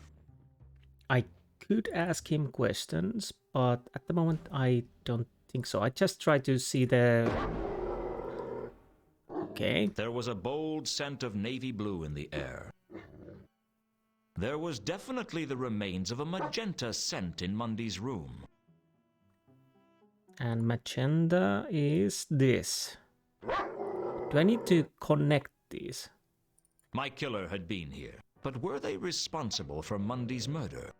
I could ask him questions, but at the moment I don't think so. I just try to see the... Okay. There was a bold scent of navy blue in the air. There was definitely the remains of a magenta scent in Mundy's room. And magenta is this. Do I need to connect these? My killer had been here, but were they responsible for Mundy's murder?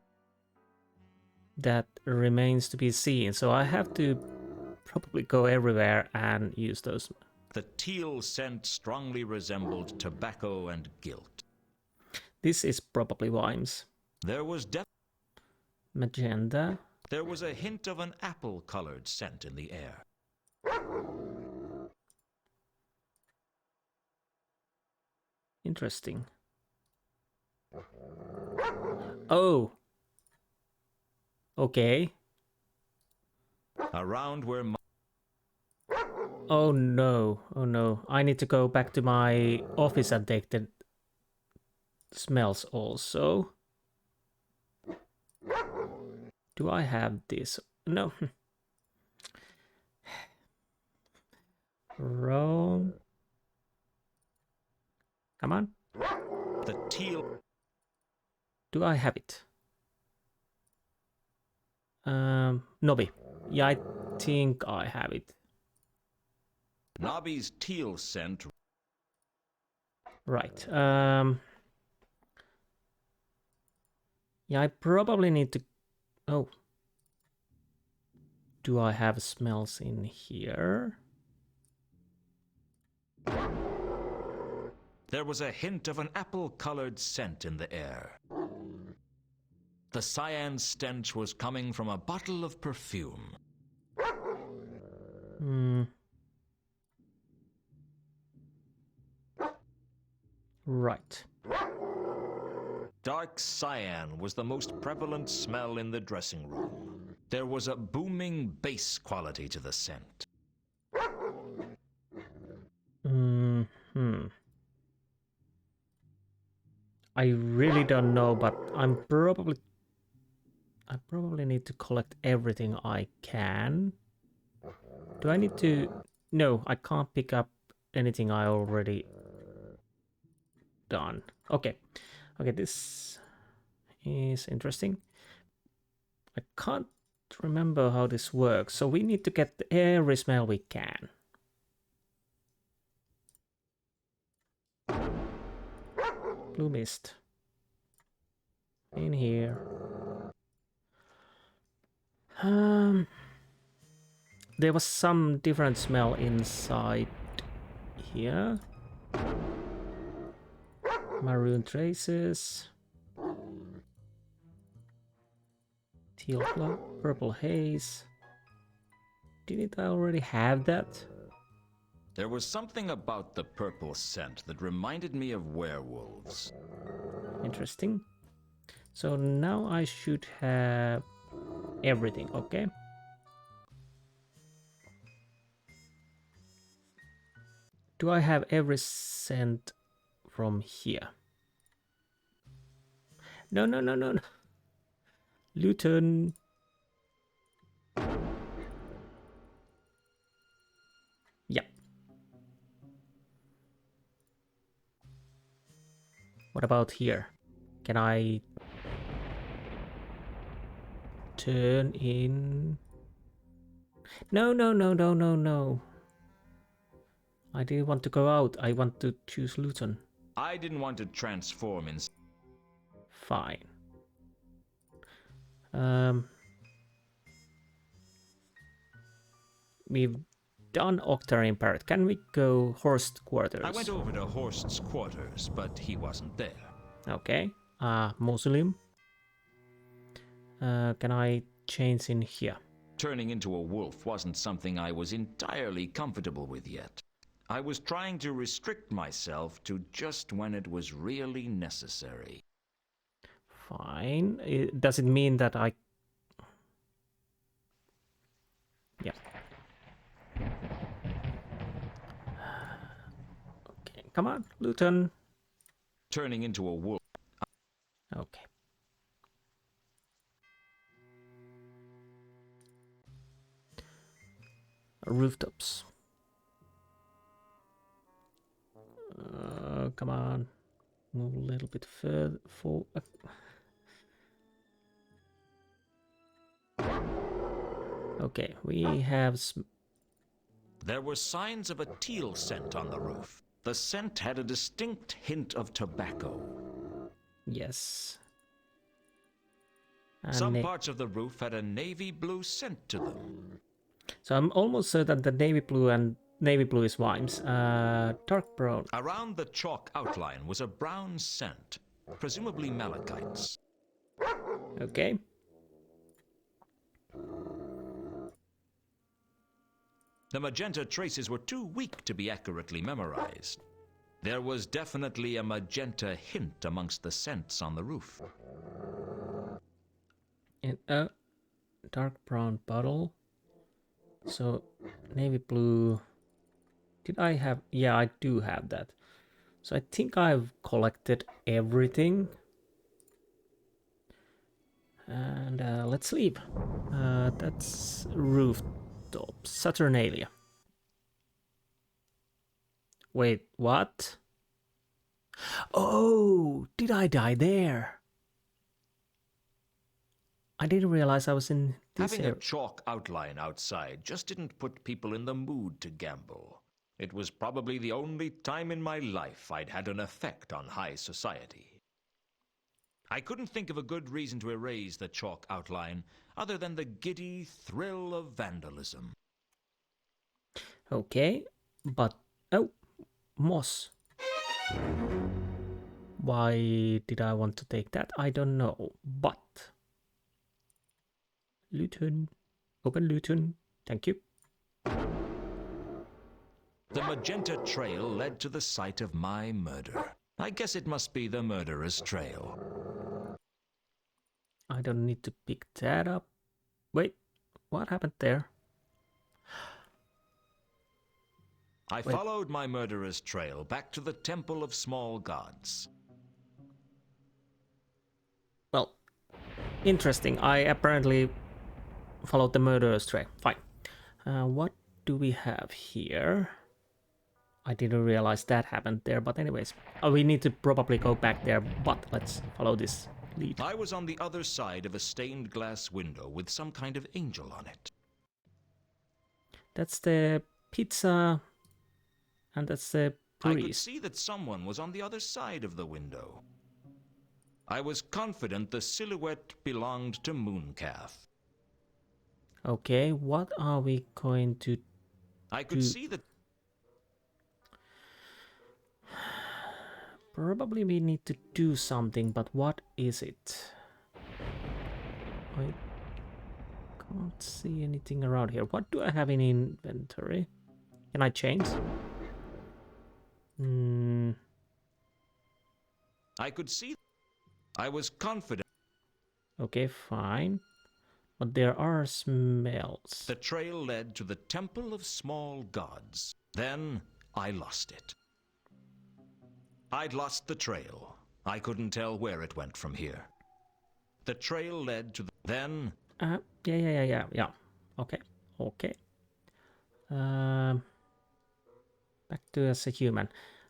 That remains to be seen, so I have to probably go everywhere and use those. The teal scent strongly resembled tobacco and guilt. This is probably Wimes. There was Magenta. There was a hint of an apple-colored scent in the air. Interesting. Oh. Okay. Around where Oh no. Oh no. I need to go back to my office and take the smells also. Do I have this? No. Wrong. Come on. the teal... Do I have it? Nobby. Yeah, I think I have it. Nobby's teal scent... Right. Yeah, I probably need to... Oh. Do I have smells in here? There was a hint of an apple-colored scent in the air. The cyan stench was coming from a bottle of perfume. Right. Dark cyan was the most prevalent smell in the dressing room. There was a booming bass quality to the scent. I really don't know, but I probably need to collect everything I can. Do I need to... No, I can't pick up anything I already done. Okay. Okay, this is interesting. I can't remember how this works, so we need to get every smell we can. Blue mist. In here. There was some different smell inside here. Maroon traces. Teal glow, purple haze. Didn't I already have that? There was something about the purple scent that reminded me of werewolves. Interesting. So now I should have everything, okay? Do I have every scent from here? No. Lewton. Yeah. What about here? Can I turn in? No. I didn't want to go out. I want to choose Lewton. I didn't want to transform in... Fine. We've done Octarine Parrot. Can we go Horst Quarters? I went over to Horst's quarters, but he wasn't there. Okay. Mausoleum. Can I change in here? Turning into a wolf wasn't something I was entirely comfortable with yet. I was trying to restrict myself to just when it was really necessary. Fine. Does it mean that I... Yeah. Okay, come on, Lewton. Turning into a wolf. Okay. rooftops. Come on. Move a little bit further forward. Okay, we have... There were signs of a teal scent on the roof. The scent had a distinct hint of tobacco. Yes. And Some parts of the roof had a navy blue scent to them. So I'm almost certain that navy blue is Vimes. Dark brown. Around the chalk outline was a brown scent, presumably malachites. Okay. The magenta traces were too weak to be accurately memorized. There was definitely a magenta hint amongst the scents on the roof. In a dark brown bottle. So, navy blue. Did I have... Yeah, I do have that. So I think I've collected everything. And let's leave. That's rooftop. Saturnalia. Wait, what? Oh, did I die there? I didn't realize I was in this Having area. a chalk outline outside just didn't put people in the mood to gamble. It was probably the only time in my life I'd had an effect on high society. I couldn't think of a good reason to erase the chalk outline other than the giddy thrill of vandalism. Okay, but... Oh, moss. Why did I want to take that? I don't know, but... Lewton. Open Lewton. Thank you. The magenta trail led to the site of my murder. I guess it must be the murderer's trail. I don't need to pick that up. Wait, what happened there? I followed my murderer's trail back to the Temple of Small Gods. Well, interesting. I apparently followed the murderer's trail. Fine. What do we have here? I didn't realize that happened there, but anyways. We need to probably go back there, but let's follow this lead. I was on the other side of a stained glass window with some kind of angel on it. That's the pizza, and that's the I could priest. see that someone was on the other side of the window. I was confident the silhouette belonged to Mooncalf. Okay, what are we going to I could see that... Probably we need to do something, but what is it? I can't see anything around here. What do I have in inventory? Can I change? I could see... I was confident... Okay, fine. But there are smells. The trail led to the Temple of Small Gods. Then I lost it. I'd lost the trail. I couldn't tell where it went from here. The trail led to the... Then... Yeah. Okay. Back to as a human.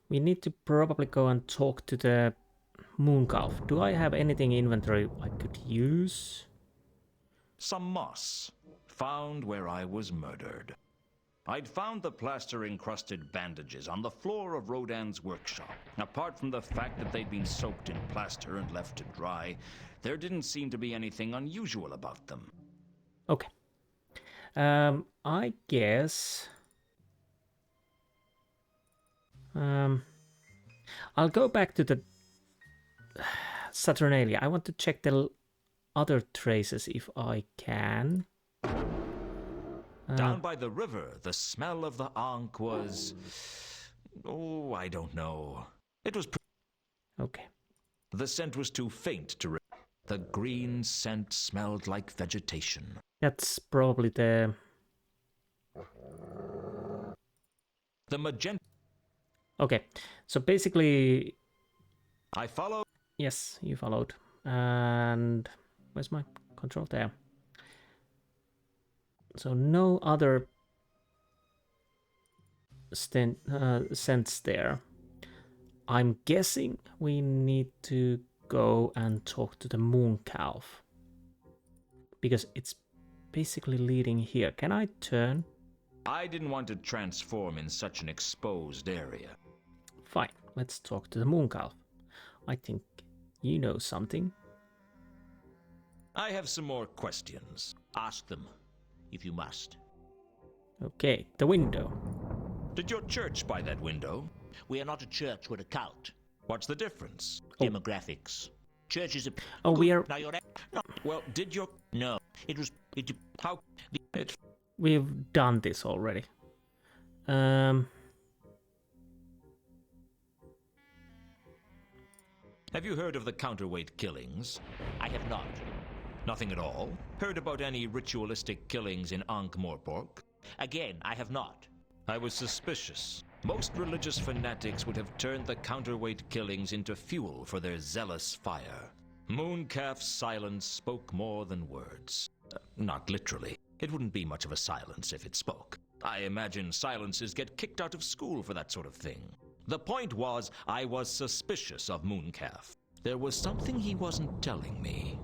We need to probably go and talk to the Mooncalf. Do I have anything in inventory I could use? Some moss, found where I was murdered. I'd found the plaster-encrusted bandages on the floor of Rodin's workshop. Apart from the fact that they'd been soaked in plaster and left to dry, there didn't seem to be anything unusual about them. Okay. I guess... I'll go back to the Saturnalia. I want to check the other traces if I can. Down by the river, the smell of the Ankh was... Oh, I don't know. It was... Okay. The scent was too faint to... The green scent smelled like vegetation. That's probably the... The magenta... Okay, so basically... I followed... Yes, you followed. And... Where's my control? There. So no other scents there. I'm guessing we need to go and talk to the moon calf. Because it's basically leading here. Can I turn? I didn't want to transform in such an exposed area. Fine, let's talk to the moon calf. I think you know something. I have some more questions. Ask them, if you must. Okay, the window. Did your church buy that window? We are not a church, we're a cult. What's the difference? Demographics. Churches are... Oh, we are... Now you're... No. Well, did your... No. It was... How... It... We've done this already. Have you heard of the counterweight killings? I have not. Nothing at all? Heard about any ritualistic killings in Ankh-Morpork? Again, I have not. I was suspicious. Most religious fanatics would have turned the counterweight killings into fuel for their zealous fire. Mooncalf's silence spoke more than words. Not literally. It wouldn't be much of a silence if it spoke. I imagine silences get kicked out of school for that sort of thing. The point was, I was suspicious of Mooncalf. There was something he wasn't telling me.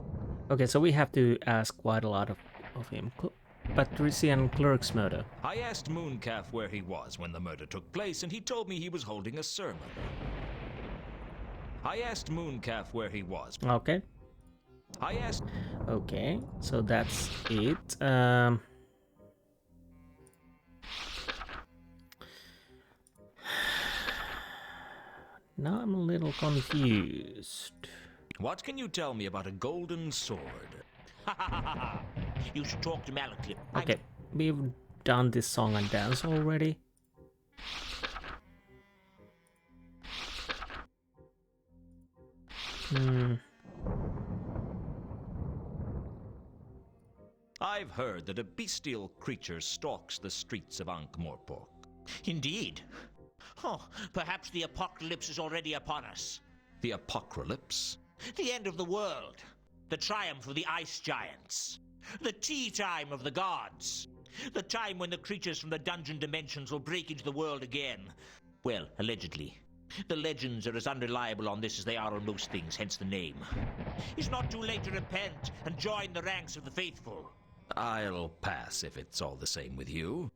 Okay, so we have to ask quite a lot of him. Patrician clerk's murder. I asked Mooncalf where he was when the murder took place, and he told me he was holding a sermon. I asked Mooncalf where he was. Okay. I asked... Okay, so that's it. Now I'm a little confused. What can you tell me about a golden sword? You should talk to Malaclip. Okay, we've done this song and dance already. I've heard that a bestial creature stalks the streets of Ankh-Morpork. Indeed. Oh, perhaps the apocalypse is already upon us. The apocalypse? The end of the world. The triumph of the ice giants. The tea time of the gods. The time when the creatures from the dungeon dimensions will break into the world again. Well, allegedly. The legends are as unreliable on this as they are on most things, hence the name. It's not too late to repent and join the ranks of the faithful. I'll pass if it's all the same with you.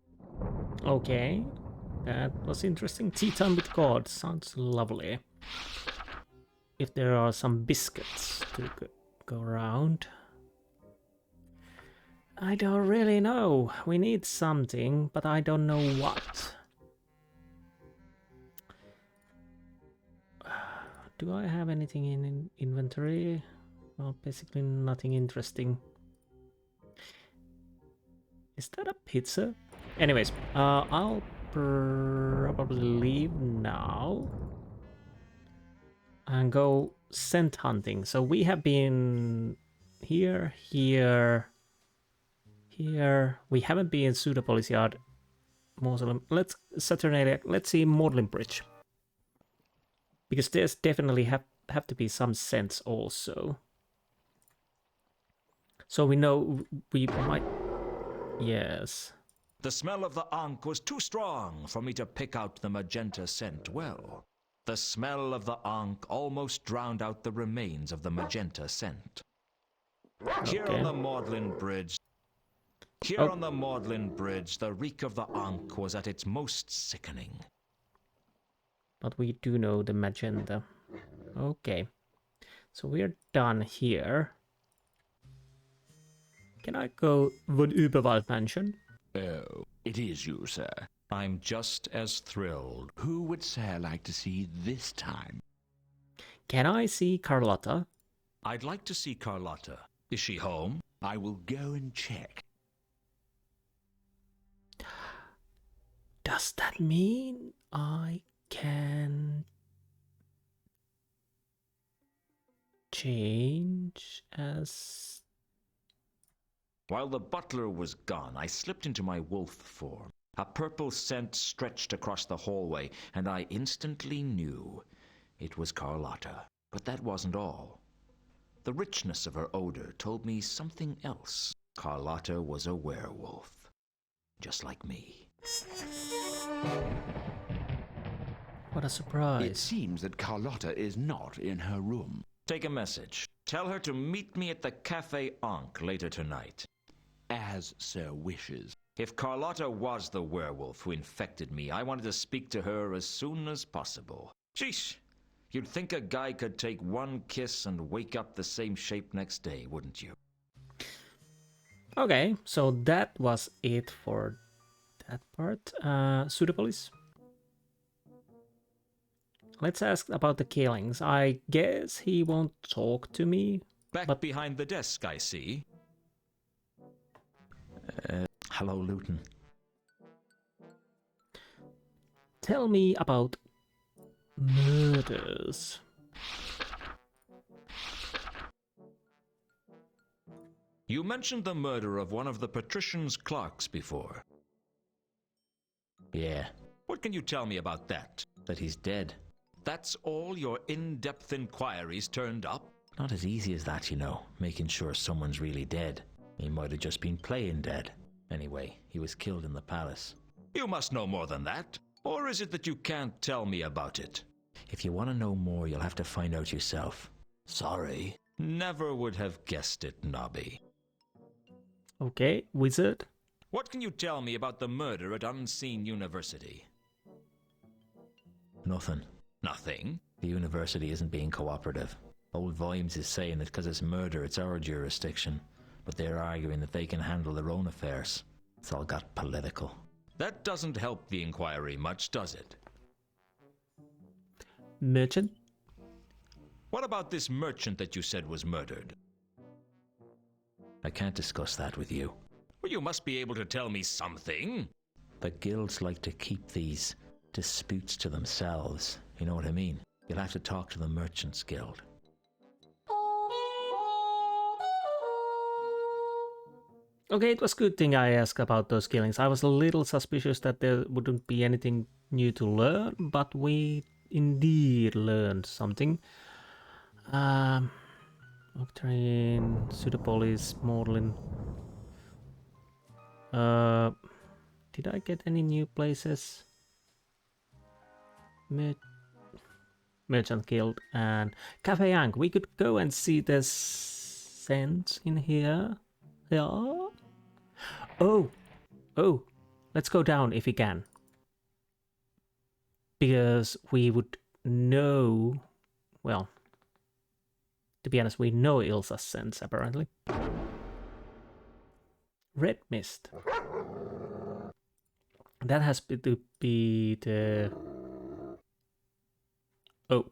Okay, that was interesting. Tea time with God sounds lovely. If there are some biscuits to go around. I don't really know. We need something, but I don't know what. Do I have anything in inventory? Well, basically nothing interesting. Is that a pizza? Anyways, I'll probably leave now and go scent hunting. So we have been here. We haven't been in Pseudopolis Yard, Mausoleum. Let's Saturnalia. Let's see Maudlin Bridge. Because there's definitely have to be some scents also. So we know we might... Yes. The smell of the Ankh was too strong for me to pick out the magenta scent well. The smell of the Ankh almost drowned out the remains of the magenta scent. Here on the Maudlin Bridge... on the Maudlin Bridge, the reek of the Ankh was at its most sickening. But we do know the magenta. Okay. So we're done here. Can I go Wood Überwald Mansion? Oh, it is you, sir. I'm just as thrilled. Who would sir like to see this time? Can I see Carlotta? I'd like to see Carlotta. Is she home? I will go and check. Does that mean I can change as... While the butler was gone, I slipped into my wolf form. A purple scent stretched across the hallway, and I instantly knew it was Carlotta. But that wasn't all. The richness of her odor told me something else. Carlotta was a werewolf, just like me. What a It surprise. seems that Carlotta is not in her room. Take a message. Tell her to meet me at the Café Ankh later tonight. As Sir wishes. If Carlotta was the werewolf who infected me, I wanted to speak to her as soon as possible. Sheesh! You'd think a guy could take one kiss and wake up the same shape next day, wouldn't you? Okay, so that was it for that part. Pseudopolis. Let's ask about the killings. I guess he won't talk to me. Back behind the desk, I see. Hello, Lewton. Tell me about murders. You mentioned the murder of one of the patrician's clerks before. Yeah. What can you tell me about that? That he's dead. That's all your in-depth inquiries turned up? Not as easy as that, you know, making sure someone's really dead. He might have just been playing dead. Anyway, he was killed in the palace. You must know more than that. Or is it that you can't tell me about it? If you want to know more, you'll have to find out yourself. Sorry. Never would have guessed it, Nobby. Okay, wizard. What can you tell me about the murder at Unseen University? Nothing. Nothing? The university isn't being cooperative. Old Vimes is saying that because it's murder, it's our jurisdiction. But they're arguing that they can handle their own affairs. It's all got political. That doesn't help the inquiry much, does it? Merchant. What about this merchant that you said was murdered? I can't discuss that with you. Well, you must be able to tell me something. The guilds like to keep these disputes to themselves. You know what I mean? You'll have to talk to the Merchants Guild. Okay, it was good thing I asked about those killings. I was a little suspicious that there wouldn't be anything new to learn, but we indeed learned something. Octarine, Pseudopolis, Maudlin. Did I get any new places? Merchant Guild and Cafe Ankh. We could go and see the scents in here. Yeah. Oh, let's go down if we can. Because we would know, well, to be honest, we know Ilsa's scents apparently. Red mist. That has to be the... Oh.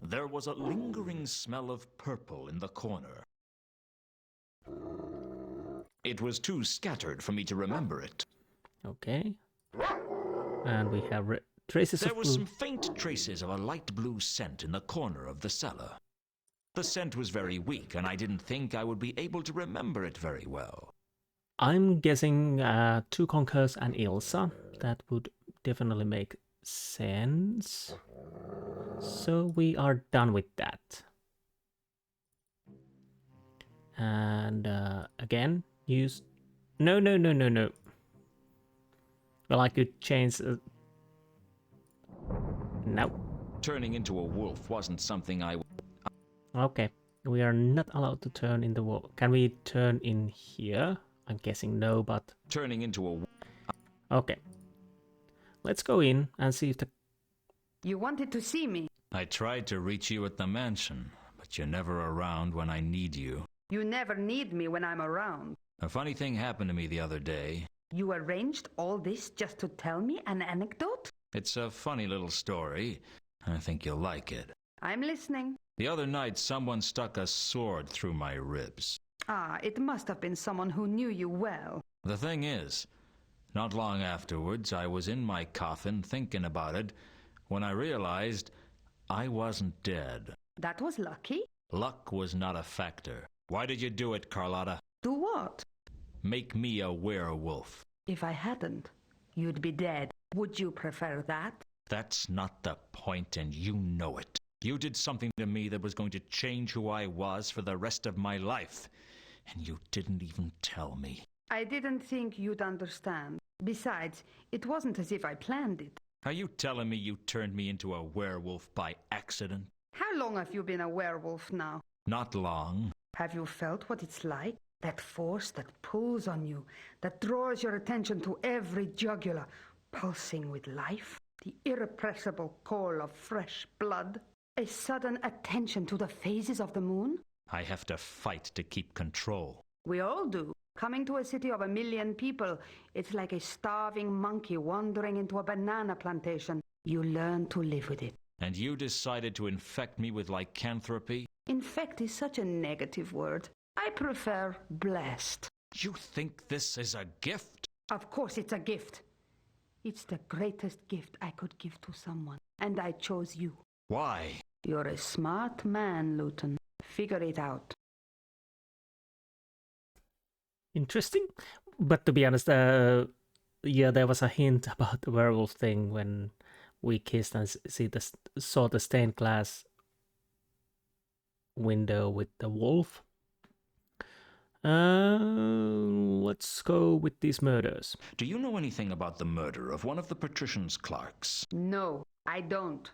There was a lingering smell of purple in the corner. It was too scattered for me to remember it. Okay. And we have traces There of were blue. some faint traces of a light blue scent in the corner of the cellar. The scent was very weak, and I didn't think I would be able to remember it very well. I'm guessing two Conquers and Ilsa. That would definitely make sense. So we are done with that. And again, use... No. Well, I could change... No. Turning into a wolf wasn't something I... Okay. We are not allowed to turn in the wall. Can we turn in here? I'm guessing no, but... Turning into a... Okay. Let's go in and see if the... You wanted to see me. I tried to reach you at the mansion, but you're never around when I need you. You never need me when I'm around. A funny thing happened to me the other day. You arranged all this just to tell me an anecdote? It's a funny little story. I think you'll like it. I'm listening. The other night, someone stuck a sword through my ribs. Ah, it must have been someone who knew you well. The thing is, not long afterwards, I was in my coffin thinking about it when I realized I wasn't dead. That was lucky. Luck was not a factor. Why did you do it, Carlotta? Do what? Make me a werewolf. If I hadn't, you'd be dead. Would you prefer that? That's not the point, and you know it. You did something to me that was going to change who I was for the rest of my life, and you didn't even tell me. I didn't think you'd understand. Besides, it wasn't as if I planned it. Are you telling me you turned me into a werewolf by accident? How long have you been a werewolf now? Not long. Have you felt what it's like? That force that pulls on you, that draws your attention to every jugular, pulsing with life? The irrepressible call of fresh blood? A sudden attention to the phases of the moon? I have to fight to keep control. We all do. Coming to a city of 1 million people, it's like a starving monkey wandering into a banana plantation. You learn to live with it. And you decided to infect me with lycanthropy? Infect is such a negative word. I prefer blessed. You think this is a gift? Of course it's a gift. It's the greatest gift I could give to someone. And I chose you. Why? You're a smart man, Lewton. Figure it out. Interesting. But to be honest, yeah, there was a hint about the werewolf thing when we kissed and saw the stained glass window with the wolf. Let's go with these murders. Do you know anything about the murder of one of the patrician's clerks? No, I don't.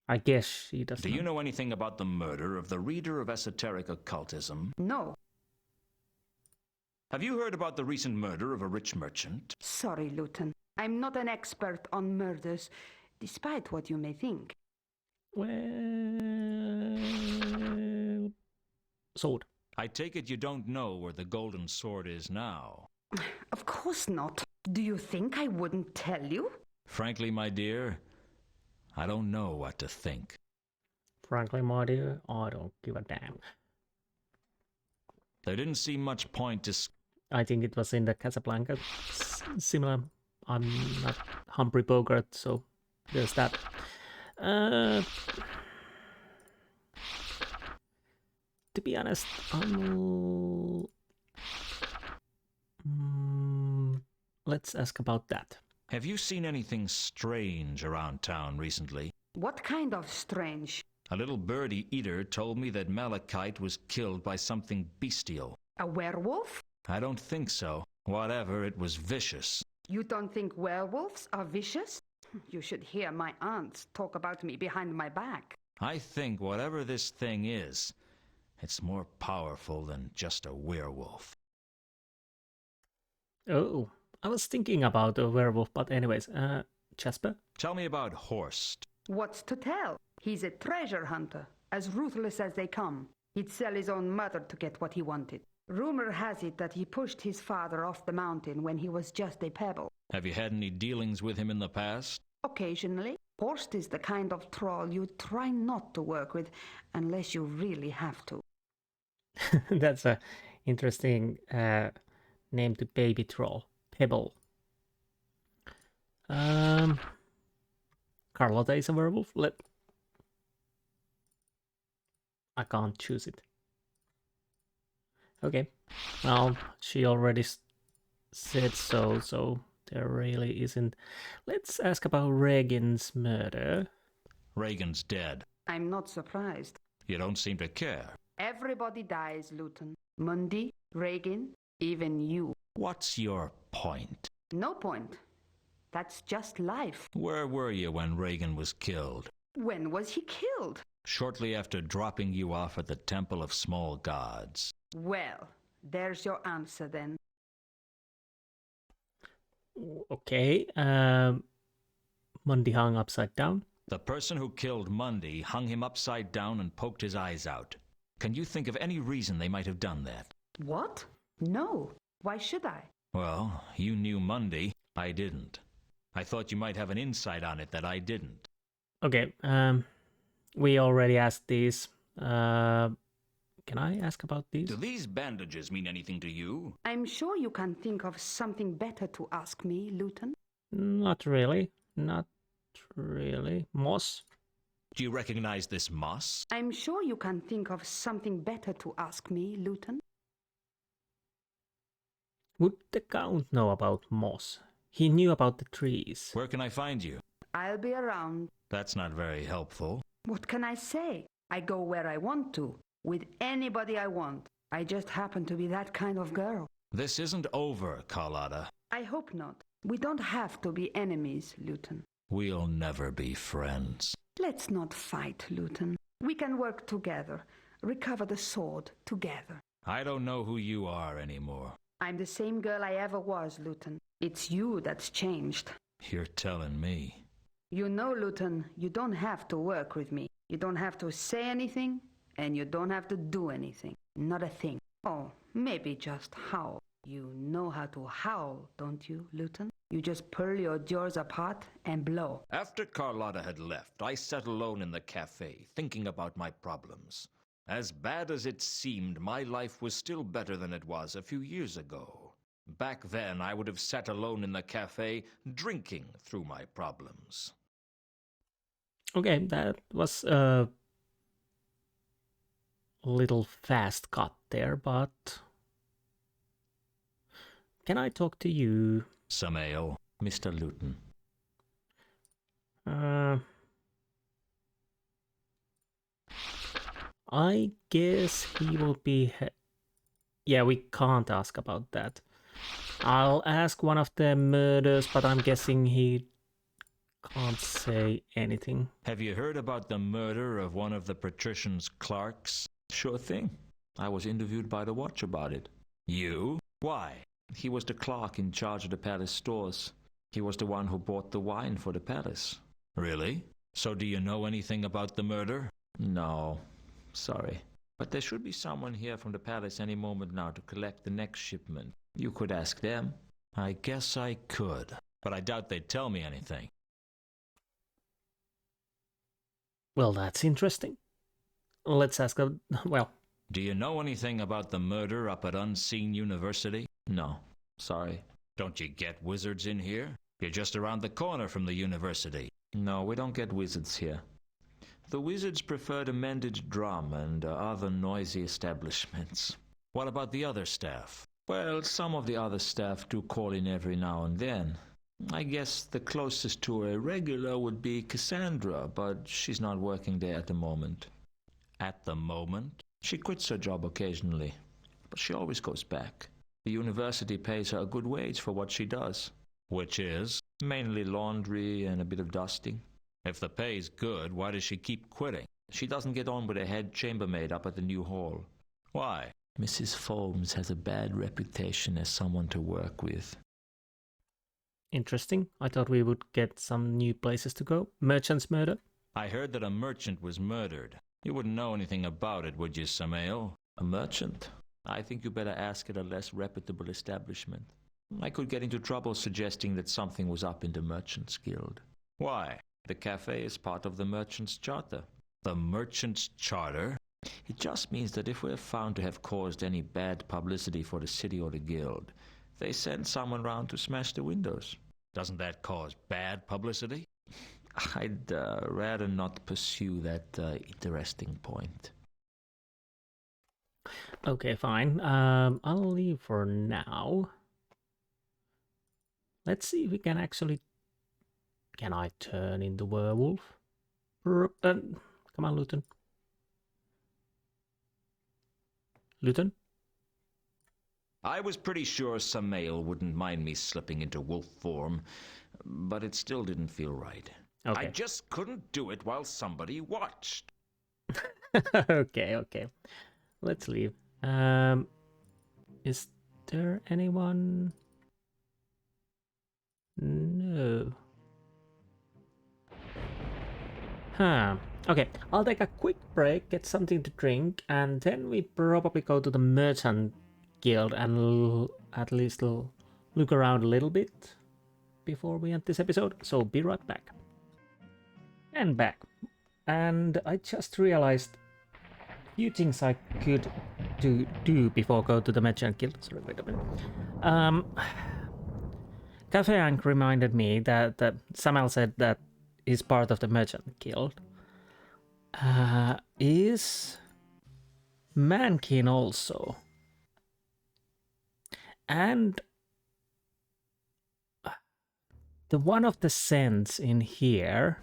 I guess she doesn't. Do you know anything about the murder of the reader of esoteric occultism? No. Have you heard about the recent murder of a rich merchant? Sorry, Lewton. I'm not an expert on murders, despite what you may think. Well, sword. I take it you don't know where the golden sword is now. Of course not. Do you think I wouldn't tell you? Frankly, my dear, I don't know what to think. Frankly, my dear, I don't give a damn. There didn't seem much point to... I think it was in the Casablanca. Similar. I'm not Humphrey Bogart, so there's that. To be honest, let's ask about that. Have you seen anything strange around town recently? What kind of strange? A little birdie eater told me that Malachite was killed by something bestial. A werewolf? I don't think so. Whatever, it was vicious. You don't think werewolves are vicious? You should hear my aunts talk about me behind my back. I think whatever this thing is, it's more powerful than just a werewolf. Oh, I was thinking about a werewolf, but anyways, Jasper? Tell me about Horst. What's to tell? He's a treasure hunter, as ruthless as they come. He'd sell his own mother to get what he wanted. Rumor has it that he pushed his father off the mountain when he was just a pebble. Have you had any dealings with him in the past? Occasionally. Horst is the kind of troll you try not to work with unless you really have to. That's a interesting name to baby troll. Pebble. Carlotta is a werewolf. I can't choose it. Okay. Well, she already said so there really isn't. Let's ask about Reagan's murder. Reagan's dead. I'm not surprised. You don't seem to care. Everybody dies, Lewton. Mundy, Reagan, even you. What's your point? No point. That's just life. Where were you when Reagan was killed? When was he killed? Shortly after dropping you off at the Temple of Small Gods. Well, there's your answer then. Okay, Mundy hung upside down. The person who killed Mundy hung him upside down and poked his eyes out. Can you think of any reason they might have done that? What? No. Why should I? Well, you knew Mundy. I didn't. I thought you might have an insight on it that I didn't. Okay, we already asked these. Can I ask about these? Do these bandages mean anything to you? I'm sure you can think of something better to ask me, Lewton. Not really. Not really. Moss? Do you recognize this moss? I'm sure you can think of something better to ask me, Lewton. Would the Count know about moss? He knew about the trees. Where can I find you? I'll be around. That's not very helpful. What can I say? I go where I want to, with anybody I want. I just happen to be that kind of girl. This isn't over, Carlotta. I hope not. We don't have to be enemies, Lewton. We'll never be friends. Let's not fight, Lewton. We can work together, recover the sword together. I don't know who you are anymore. I'm the same girl I ever was, Lewton. It's you that's changed. You're telling me. You know, Lewton, you don't have to work with me. You don't have to say anything, and you don't have to do anything. Not a thing. Oh, maybe just howl. You know how to howl, don't you, Lewton? You just pull your jaws apart and blow. After Carlotta had left, I sat alone in the cafe, thinking about my problems. As bad as it seemed, my life was still better than it was a few years ago. Back then, I would have sat alone in the cafe, drinking through my problems. Okay, that was a little fast cut there, but... Can I talk to you? Some ale, Mr. Lewton. I guess he will be... Yeah, we can't ask about that. I'll ask one of the murders, but I'm guessing he can't say anything. Have you heard about the murder of one of the patrician's clerks? Sure thing. I was interviewed by the Watch about it. You? Why? He was the clerk in charge of the palace stores. He was the one who bought the wine for the palace. Really? So do you know anything about the murder? No. Sorry. But there should be someone here from the palace any moment now to collect the next shipment. You could ask them. I guess I could. But I doubt they'd tell me anything. Well, that's interesting. Let's ask him. Well. Do you know anything about the murder up at Unseen University? No. Sorry. Don't you get wizards in here? You're just around the corner from the university. No, we don't get wizards here. The wizards prefer the mended drum and other noisy establishments. What about the other staff? Well, some of the other staff do call in every now and then. I guess the closest to a regular would be Cassandra, but she's not working there at the moment. At the moment? She quits her job occasionally, but she always goes back. The university pays her a good wage for what she does. Which is? Mainly laundry and a bit of dusting. If the pay's good, why does she keep quitting? She doesn't get on with a head chambermaid up at the new hall. Why? Mrs. Folmes has a bad reputation as someone to work with. Interesting. I thought we would get some new places to go. Merchant's murder? I heard that a merchant was murdered. You wouldn't know anything about it, would you, Samael? A merchant? I think you better ask at a less reputable establishment. I could get into trouble suggesting that something was up in the Merchants Guild. Why? The cafe is part of the Merchants' Charter. The Merchants' Charter? It just means that if we're found to have caused any bad publicity for the city or the guild, they send someone round to smash the windows. Doesn't that cause bad publicity? I'd rather not pursue that interesting point. Okay, fine. I'll leave for now. Let's see if we can actually... Can I turn into werewolf? Come on, Lewton. Lewton? I was pretty sure Samael wouldn't mind me slipping into wolf form, but it still didn't feel right. Okay. I just couldn't do it while somebody watched. Okay. Let's leave. Is there anyone? No. Okay, I'll take a quick break, get something to drink, and then we probably go to the Merchant Guild and at least look around a little bit before we end this episode. So be right back. And back. And I just realized a few things I could do before go to the Merchant Guild. Sorry, wait a minute. Cafe Ankh reminded me that Samuel said that he's part of the Merchant Guild. Is Mankin also? And the one of the scents in here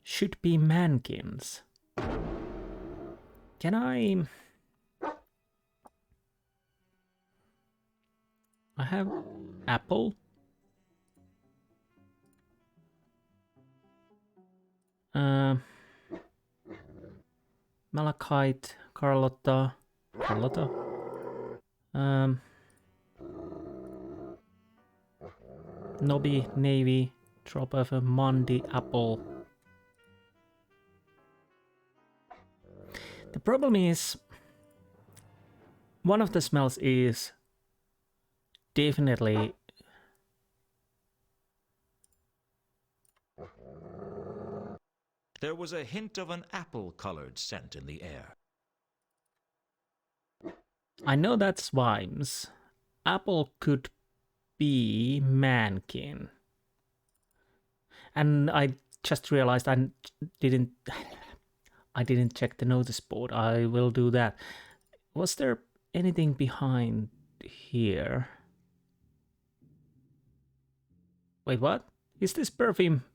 should be Mankin's. Can I have apple, Malachite, Carlotta. Nobby, Navy, drop of a Mundy, Apple. The problem is, one of the smells is definitely There was a hint of an apple-colored scent in the air. I know that's Vimes. Apple could be Mankin. And I just realized I didn't check the notice board. I will do that. Was there anything behind here? Wait, what? Is this perfume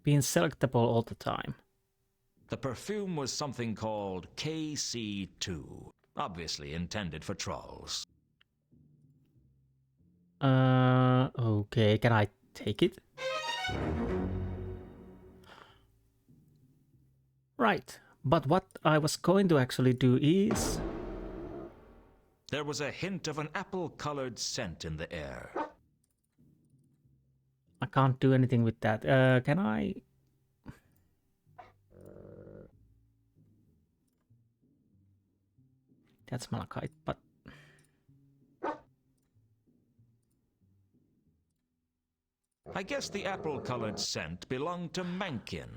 being selectable all the time? The perfume was something called KC2, obviously intended for trolls. Okay, can I take it? Right, but what I was going to actually do is... There was a hint of an apple-colored scent in the air. I can't do anything with that. Can I... That's malachite, but... I guess the apple-colored scent belonged to Mankin.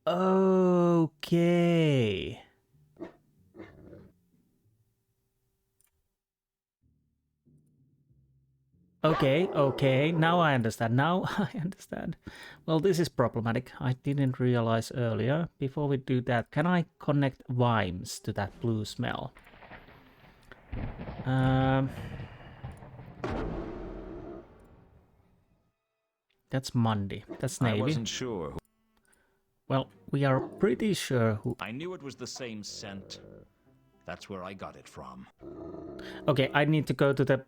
Okay. Okay, now I understand. Well, this is problematic. I didn't realize earlier. Before we do that, can I connect Vimes to that blue smell? That's Mundy. That's Navy. I wasn't sure. Well, we are pretty sure who... I knew it was the same scent. That's where I got it from. Okay, I need to go to the...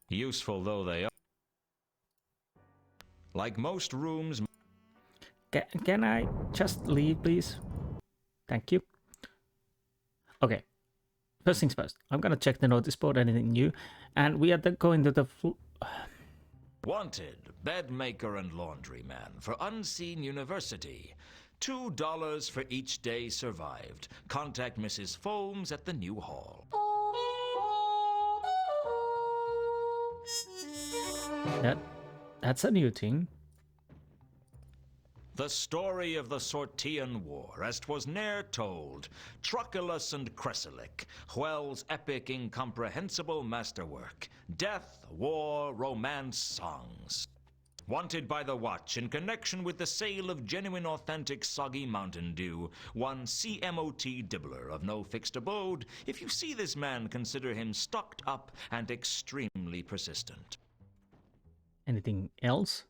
Useful though they are. Like most rooms... Can I just leave, please? Thank you. Okay. First things first. I'm gonna check the notice board, anything new. And we are going to the... Wanted, bedmaker and laundryman for Unseen University. $2 for each day survived. Contact Mrs. Foames at the new hall. That's a new thing. The story of the Sortian War, as 'twas ne'er told, Truculus and Cressilic, Hwell's epic incomprehensible masterwork, death, war, romance songs. Wanted by the Watch in connection with the sale of genuine authentic soggy Mountain Dew, one CMOT Dibbler of no fixed abode. If you see this man, consider him stocked up and extremely persistent. Anything else?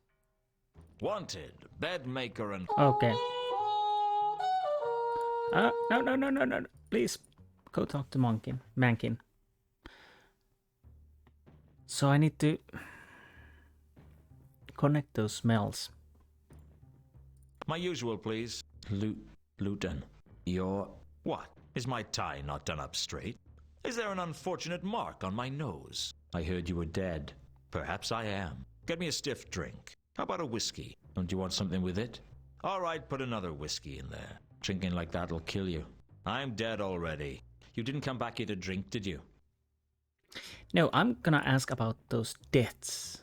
Wanted, bedmaker and... Okay. No. Please, go talk to Mankin. So I need to connect those smells. My usual, please. Lewton, you're... What? Is my tie not done up straight? Is there an unfortunate mark on my nose? I heard you were dead. Perhaps I am. Get me a stiff drink. How about a whiskey? Don't you want something with it? All right, put another whiskey in there. Drinking like that'll kill you. I'm dead already. You didn't come back here to drink, did you? No, I'm gonna ask about those deaths.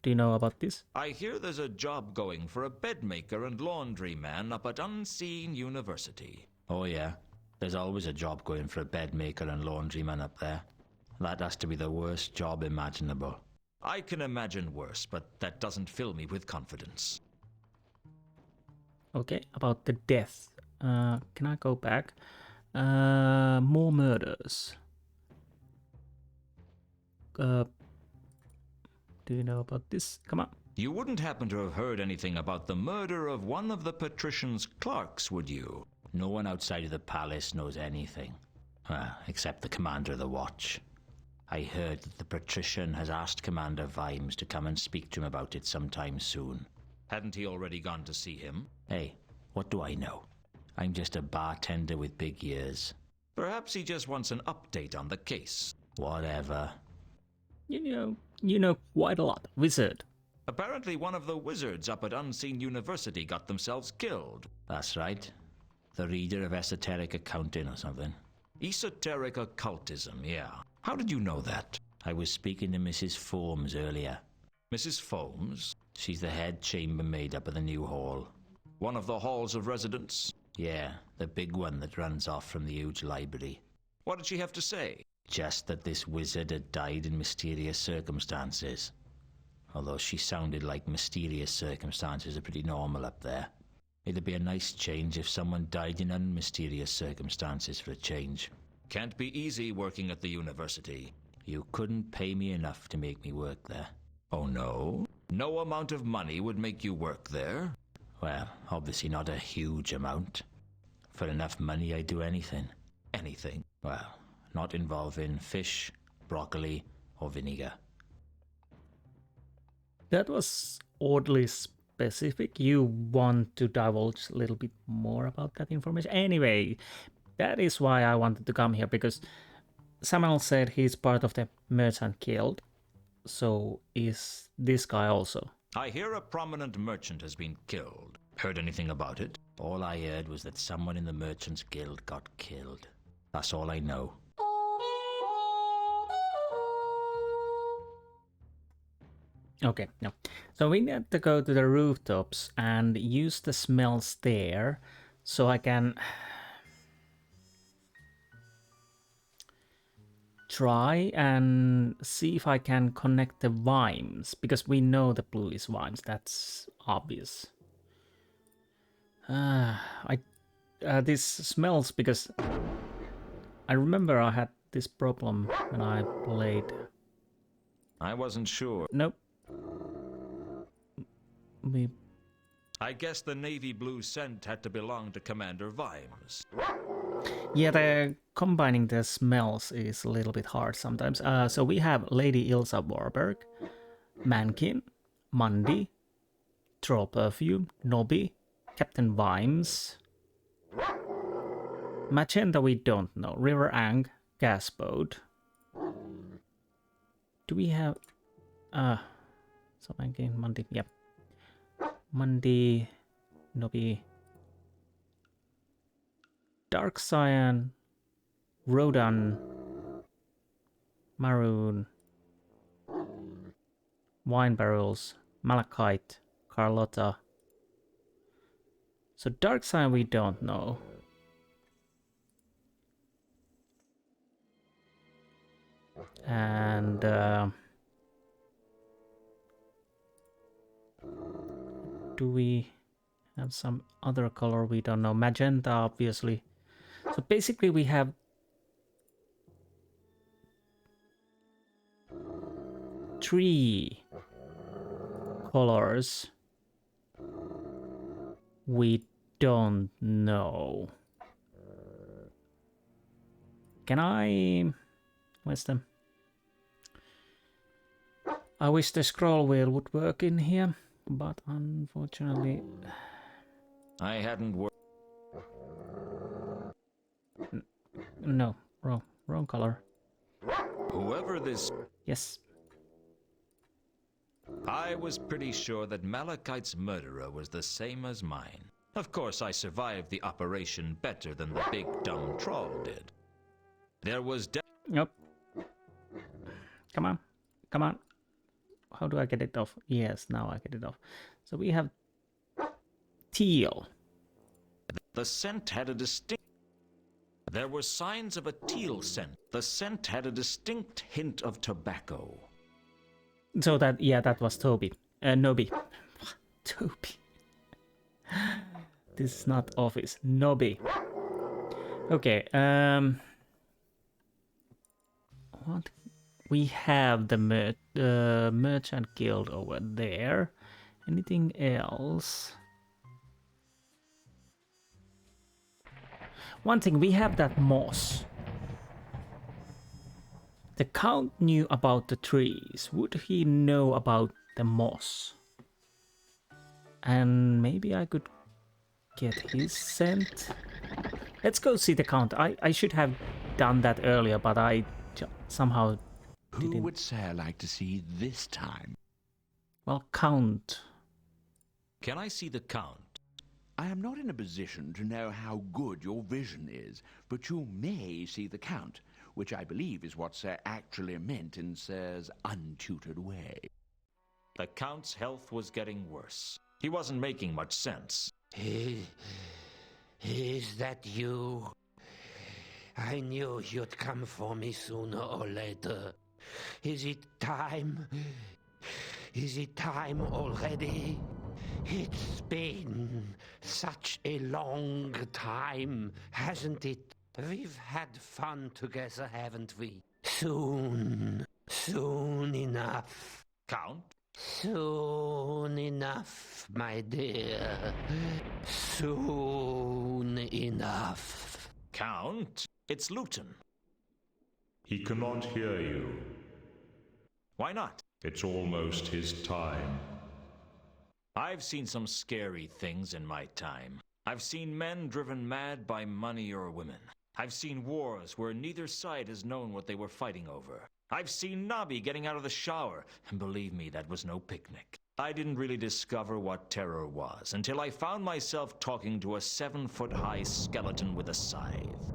Do you know about this? I hear there's a job going for a bedmaker and laundryman up at Unseen University. Oh yeah, there's always a job going for a bedmaker and laundryman up there. That has to be the worst job imaginable. I can imagine worse, but that doesn't fill me with confidence. Okay, about the death. Can I go back? More murders. Do you know about this? Come on. You wouldn't happen to have heard anything about the murder of one of the patrician's clerks, would you? No one outside of the palace knows anything. Except the commander of the watch. I heard that the patrician has asked Commander Vimes to come and speak to him about it sometime soon. Hadn't he already gone to see him? Hey, what do I know? I'm just a bartender with big ears. Perhaps he just wants an update on the case. Whatever. You know quite a lot. Wizard. Apparently one of the wizards up at Unseen University got themselves killed. That's right. The reader of esoteric accounting or something. Esoteric occultism, yeah. How did you know that? I was speaking to Mrs. Foams earlier. Mrs. Foams? She's the head chambermaid up at the new hall. One of the halls of residence? Yeah, the big one that runs off from the huge library. What did she have to say? Just that this wizard had died in mysterious circumstances. Although she sounded like mysterious circumstances are pretty normal up there. It'd be a nice change if someone died in unmysterious circumstances for a change. Can't be easy working at the university. You couldn't pay me enough to make me work there. Oh no? No amount of money would make you work there? Well, obviously not a huge amount. For enough money I'd do anything. Anything? Well, not involving fish, broccoli, or vinegar. That was oddly specific. You want to divulge a little bit more about that information? Anyway, that is why I wanted to come here, because Samuel said he's part of the Merchant Guild. So is this guy also? I hear a prominent merchant has been killed. Heard anything about it? All I heard was that someone in the Merchants Guild got killed. That's all I know. Okay, no. So we need to go to the rooftops and use the smells there so I can try and see if I can connect the Vimes, because we know the blue is Vimes, that's obvious. This smells, because I remember I had this problem when I played. I wasn't sure. Nope. I guess the navy blue scent had to belong to Commander Vimes. Yeah, combining the smells is a little bit hard sometimes. So we have Lady Ilsa Warburg, Mankin, Mundy, Troll Perfume, Nobby, Captain Vimes, Magenta we don't know, River Ankh, Gasboat. Do we have... so Mankin, Mundy, yep. Mundy, Nobby, Dark Cyan, Rodan, Maroon, Wine Barrels, Malachite, Carlotta. So Dark Cyan we don't know. And do we have some other color we don't know? Magenta, obviously. So basically we have three colors we don't know. Can I... Where's them? I wish the scroll wheel would work in here, but unfortunately... I hadn't worked. No, wrong color. Whoever this... Yes. I was pretty sure that Malachite's murderer was the same as mine. Of course, I survived the operation better than the big dumb troll did. There was Nope. Come on. Come on. How do I get it off? Yes, now I get it off. So we have teal. The scent had a distinct... There were signs of a teal scent. The scent had a distinct hint of tobacco. So that, yeah, that was Toby. Nobby. Toby. This is not office. Nobby. Okay, what? We have the Merchant Guild over there. Anything else? One thing, we have that moss. The Count knew about the trees. Would he know about the moss? And maybe I could get his scent. Let's go see the Count. I should have done that earlier, but I somehow Who didn't. would say I like to see this time? Well, Count. Can I see the Count? I am not in a position to know how good your vision is, but you may see the Count, which I believe is what Sir actually meant in Sir's untutored way. The Count's health was getting worse. He wasn't making much sense. Is that you? I knew you'd come for me sooner or later. Is it time? Is it time already? It's been such a long time, hasn't it? We've had fun together, haven't we? Soon enough. Count? Soon enough, my dear. Soon enough. Count? It's Lewton. He cannot hear you. Why not? It's almost his time. I've seen some scary things in my time. I've seen men driven mad by money or women. I've seen wars where neither side has known what they were fighting over. I've seen Nobby getting out of the shower, and believe me, that was no picnic. I didn't really discover what terror was until I found myself talking to a 7-foot-high skeleton with a scythe.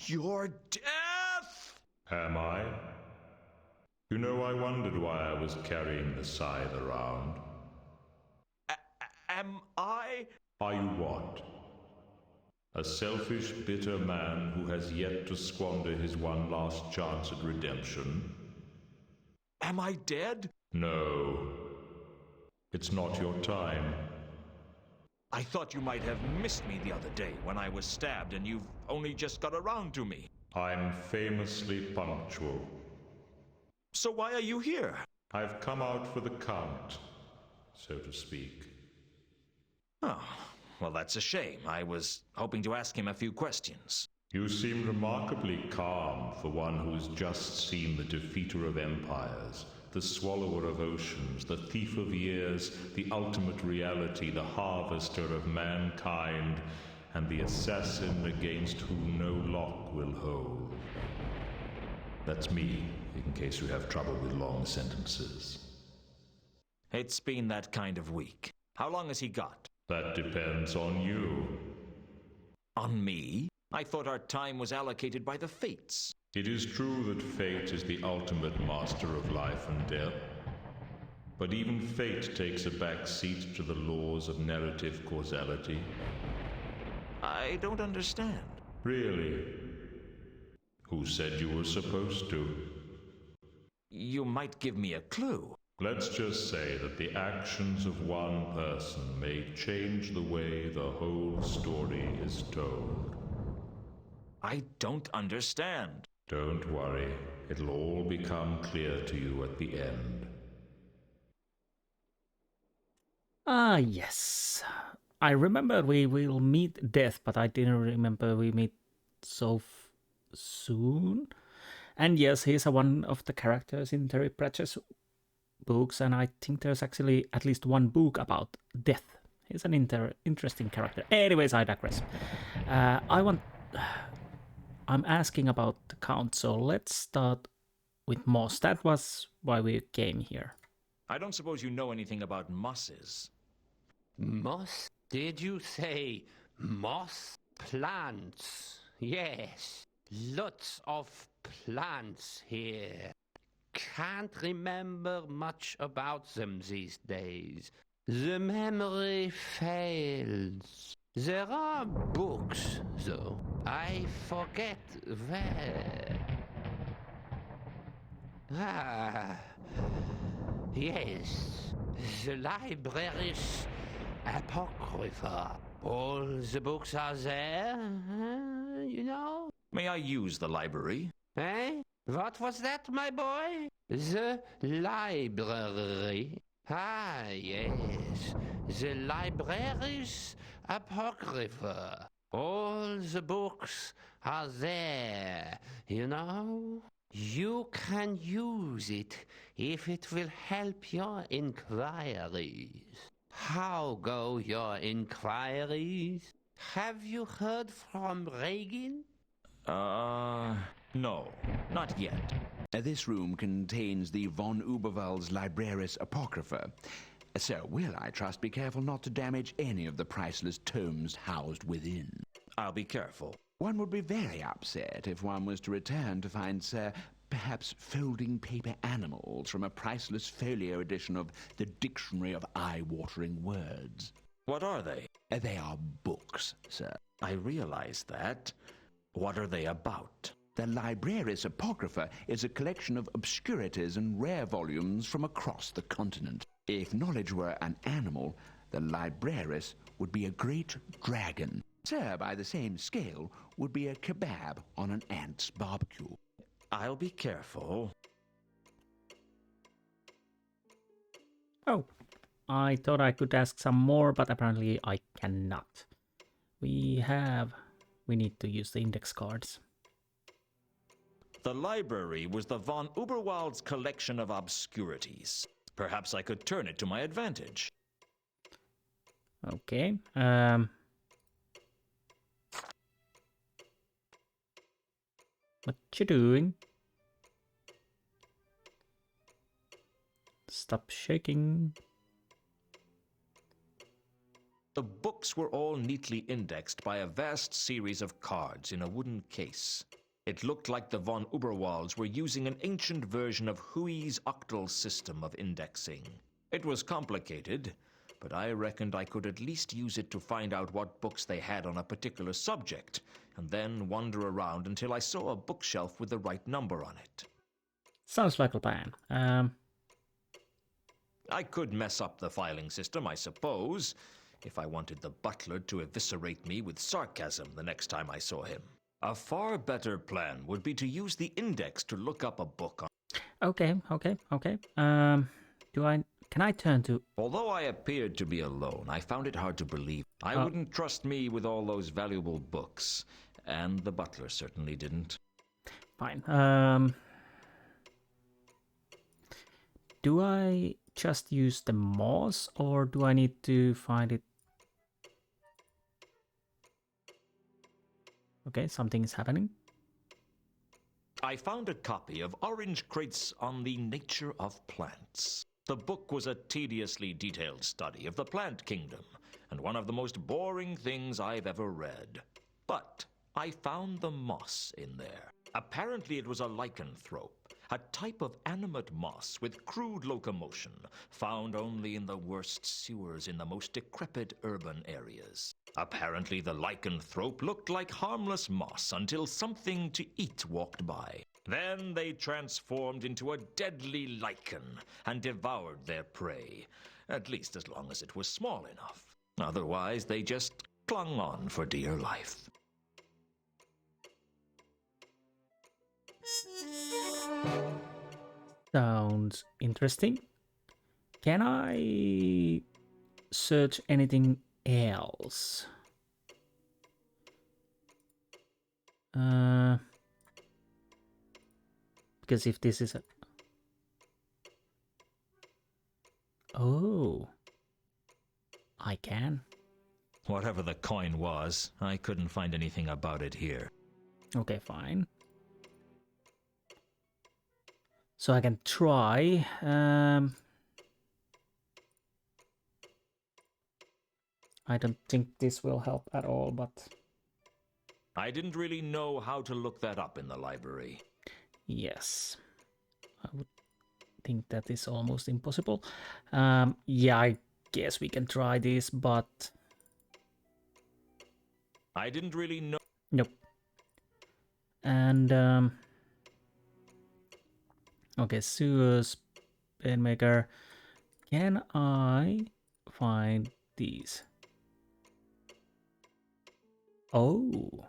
Your death! Am I? You know, I wondered why I was carrying the scythe around. Am I? Are you what? A selfish, bitter man who has yet to squander his one last chance at redemption? Am I dead? No. It's not your time. I thought you might have missed me the other day when I was stabbed and you've only just got around to me. I'm famously punctual. So why are you here? I've come out for the Count, so to speak. Oh, well, that's a shame. I was hoping to ask him a few questions. You seem remarkably calm for one who has just seen the defeater of empires, the swallower of oceans, the thief of years, the ultimate reality, the harvester of mankind, and the assassin against whom no lock will hold. That's me, in case you have trouble with long sentences. It's been that kind of week. How long has he got? That depends on you. On me? I thought our time was allocated by the fates. It is true that fate is the ultimate master of life and death. But even fate takes a back seat to the laws of narrative causality. I don't understand. Really? Who said you were supposed to? You might give me a clue. Let's just say that the actions of one person may change the way the whole story is told. I don't understand. Don't worry, it'll all become clear to you at the end. Ah, yes. I remember we will meet Death, but I didn't remember we meet so soon. And yes, he's one of the characters in Terry Pratchett's books, and I think there's actually at least one book about Death. He's an interesting character. Anyways, I digress. I'm asking about the Count, so let's start with moss. That was why we came here. I don't suppose you know anything about mosses. Moss? Did you say moss? Plants. Yes. Lots of plants here. Can't remember much about them these days. The memory fails. There are books, though. I forget where. Ah, yes. The library's apocrypha. All the books are there, you know? May I use the library? Eh? What was that, my boy? The library. Ah, yes. The library's apocrypha. All the books are there, you know? You can use it if it will help your inquiries. How go your inquiries? Have you heard from Reagan? No, not yet. This room contains the von Uberwald's Libraris Apocrypha. So will, I trust, be careful not to damage any of the priceless tomes housed within. I'll be careful. One would be very upset if one was to return to find, sir, perhaps folding paper animals from a priceless folio edition of the Dictionary of Eye-Watering Words. What are they? They are books, sir. I realize that. What are they about? The Libraris Apocrypha is a collection of obscurities and rare volumes from across the continent. If knowledge were an animal, the Libraris would be a great dragon. Sir, by the same scale, would be a kebab on an ant's barbecue. I'll be careful. Oh, I thought I could ask some more, but apparently I cannot. We need to use the index cards. The library was the von Uberwald's collection of obscurities. Perhaps I could turn it to my advantage. Okay. What you doing? Stop shaking. The books were all neatly indexed by a vast series of cards in a wooden case. It looked like the von Uberwalds were using an ancient version of Hui's octal system of indexing. It was complicated, but I reckoned I could at least use it to find out what books they had on a particular subject, and then wander around until I saw a bookshelf with the right number on it. Sounds like a plan. I could mess up the filing system, I suppose, if I wanted the butler to eviscerate me with sarcasm the next time I saw him. A far better plan would be to use the index to look up a book on. Okay. Can I turn to... Although I appeared to be alone, I found it hard to believe. I wouldn't trust me with all those valuable books, and the butler certainly didn't. Fine. Do I just use the moss, or do I need to find it? Okay, something is happening. I found a copy of Orange Crates on the Nature of Plants. The book was a tediously detailed study of the plant kingdom, and one of the most boring things I've ever read. But I found the moss in there. Apparently it was a lycanthrope, a type of animate moss with crude locomotion, found only in the worst sewers in the most decrepit urban areas. Apparently the lycanthrope looked like harmless moss until something to eat walked by. Then they transformed into a deadly lichen and devoured their prey, at least as long as it was small enough. Otherwise, they just clung on for dear life. Sounds interesting. Can I search anything else? Because if this is a... Oh. I can. Whatever the coin was, I couldn't find anything about it here. Okay, fine. So I can try. I don't think this will help at all, but... I didn't really know how to look that up in the library. Yes. I would think that is almost impossible. Yeah, I guess we can try this, but... I didn't really know... Nope. And... Okay, sewers, penmaker. Can I find these? Oh.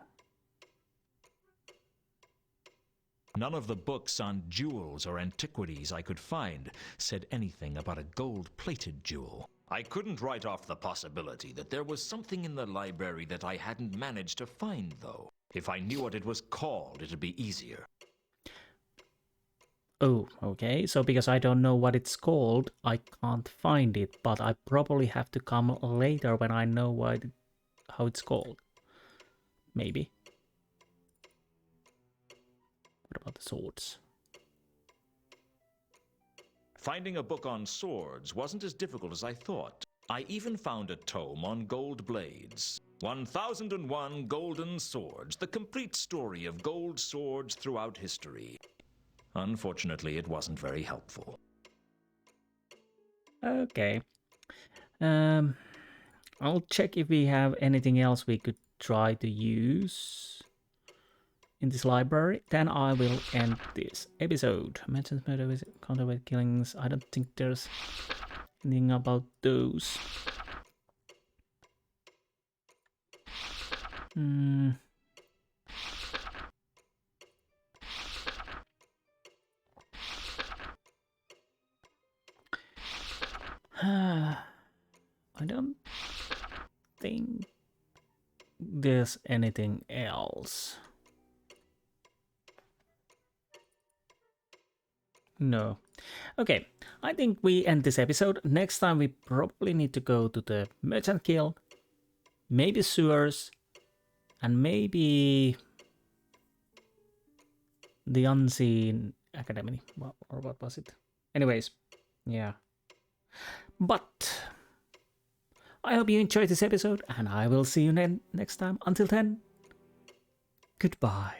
None of the books on jewels or antiquities I could find said anything about a gold-plated jewel. I couldn't write off the possibility that there was something in the library that I hadn't managed to find, though. If I knew what it was called, it'd be easier. Oh, okay. So because I don't know what it's called, I can't find it. But I probably have to come later when I know how it's called. Maybe. What about the swords? Finding a book on swords wasn't as difficult as I thought. I even found a tome on gold blades. 1001 Golden Swords, the complete story of gold swords throughout history. Unfortunately, it wasn't very helpful. Okay. I'll check if we have anything else we could try to use in this library. Then I will end this episode. Mentions murder with counterweight killings. I don't think there's anything about those. I don't think there's anything else. No. Okay, I think we end this episode. Next time we probably need to go to the Merchant Guild, maybe sewers, and maybe the Unseen Academy. Or what was it? Anyways, yeah. But I hope you enjoyed this episode, and I will see you next time. Until then, goodbye.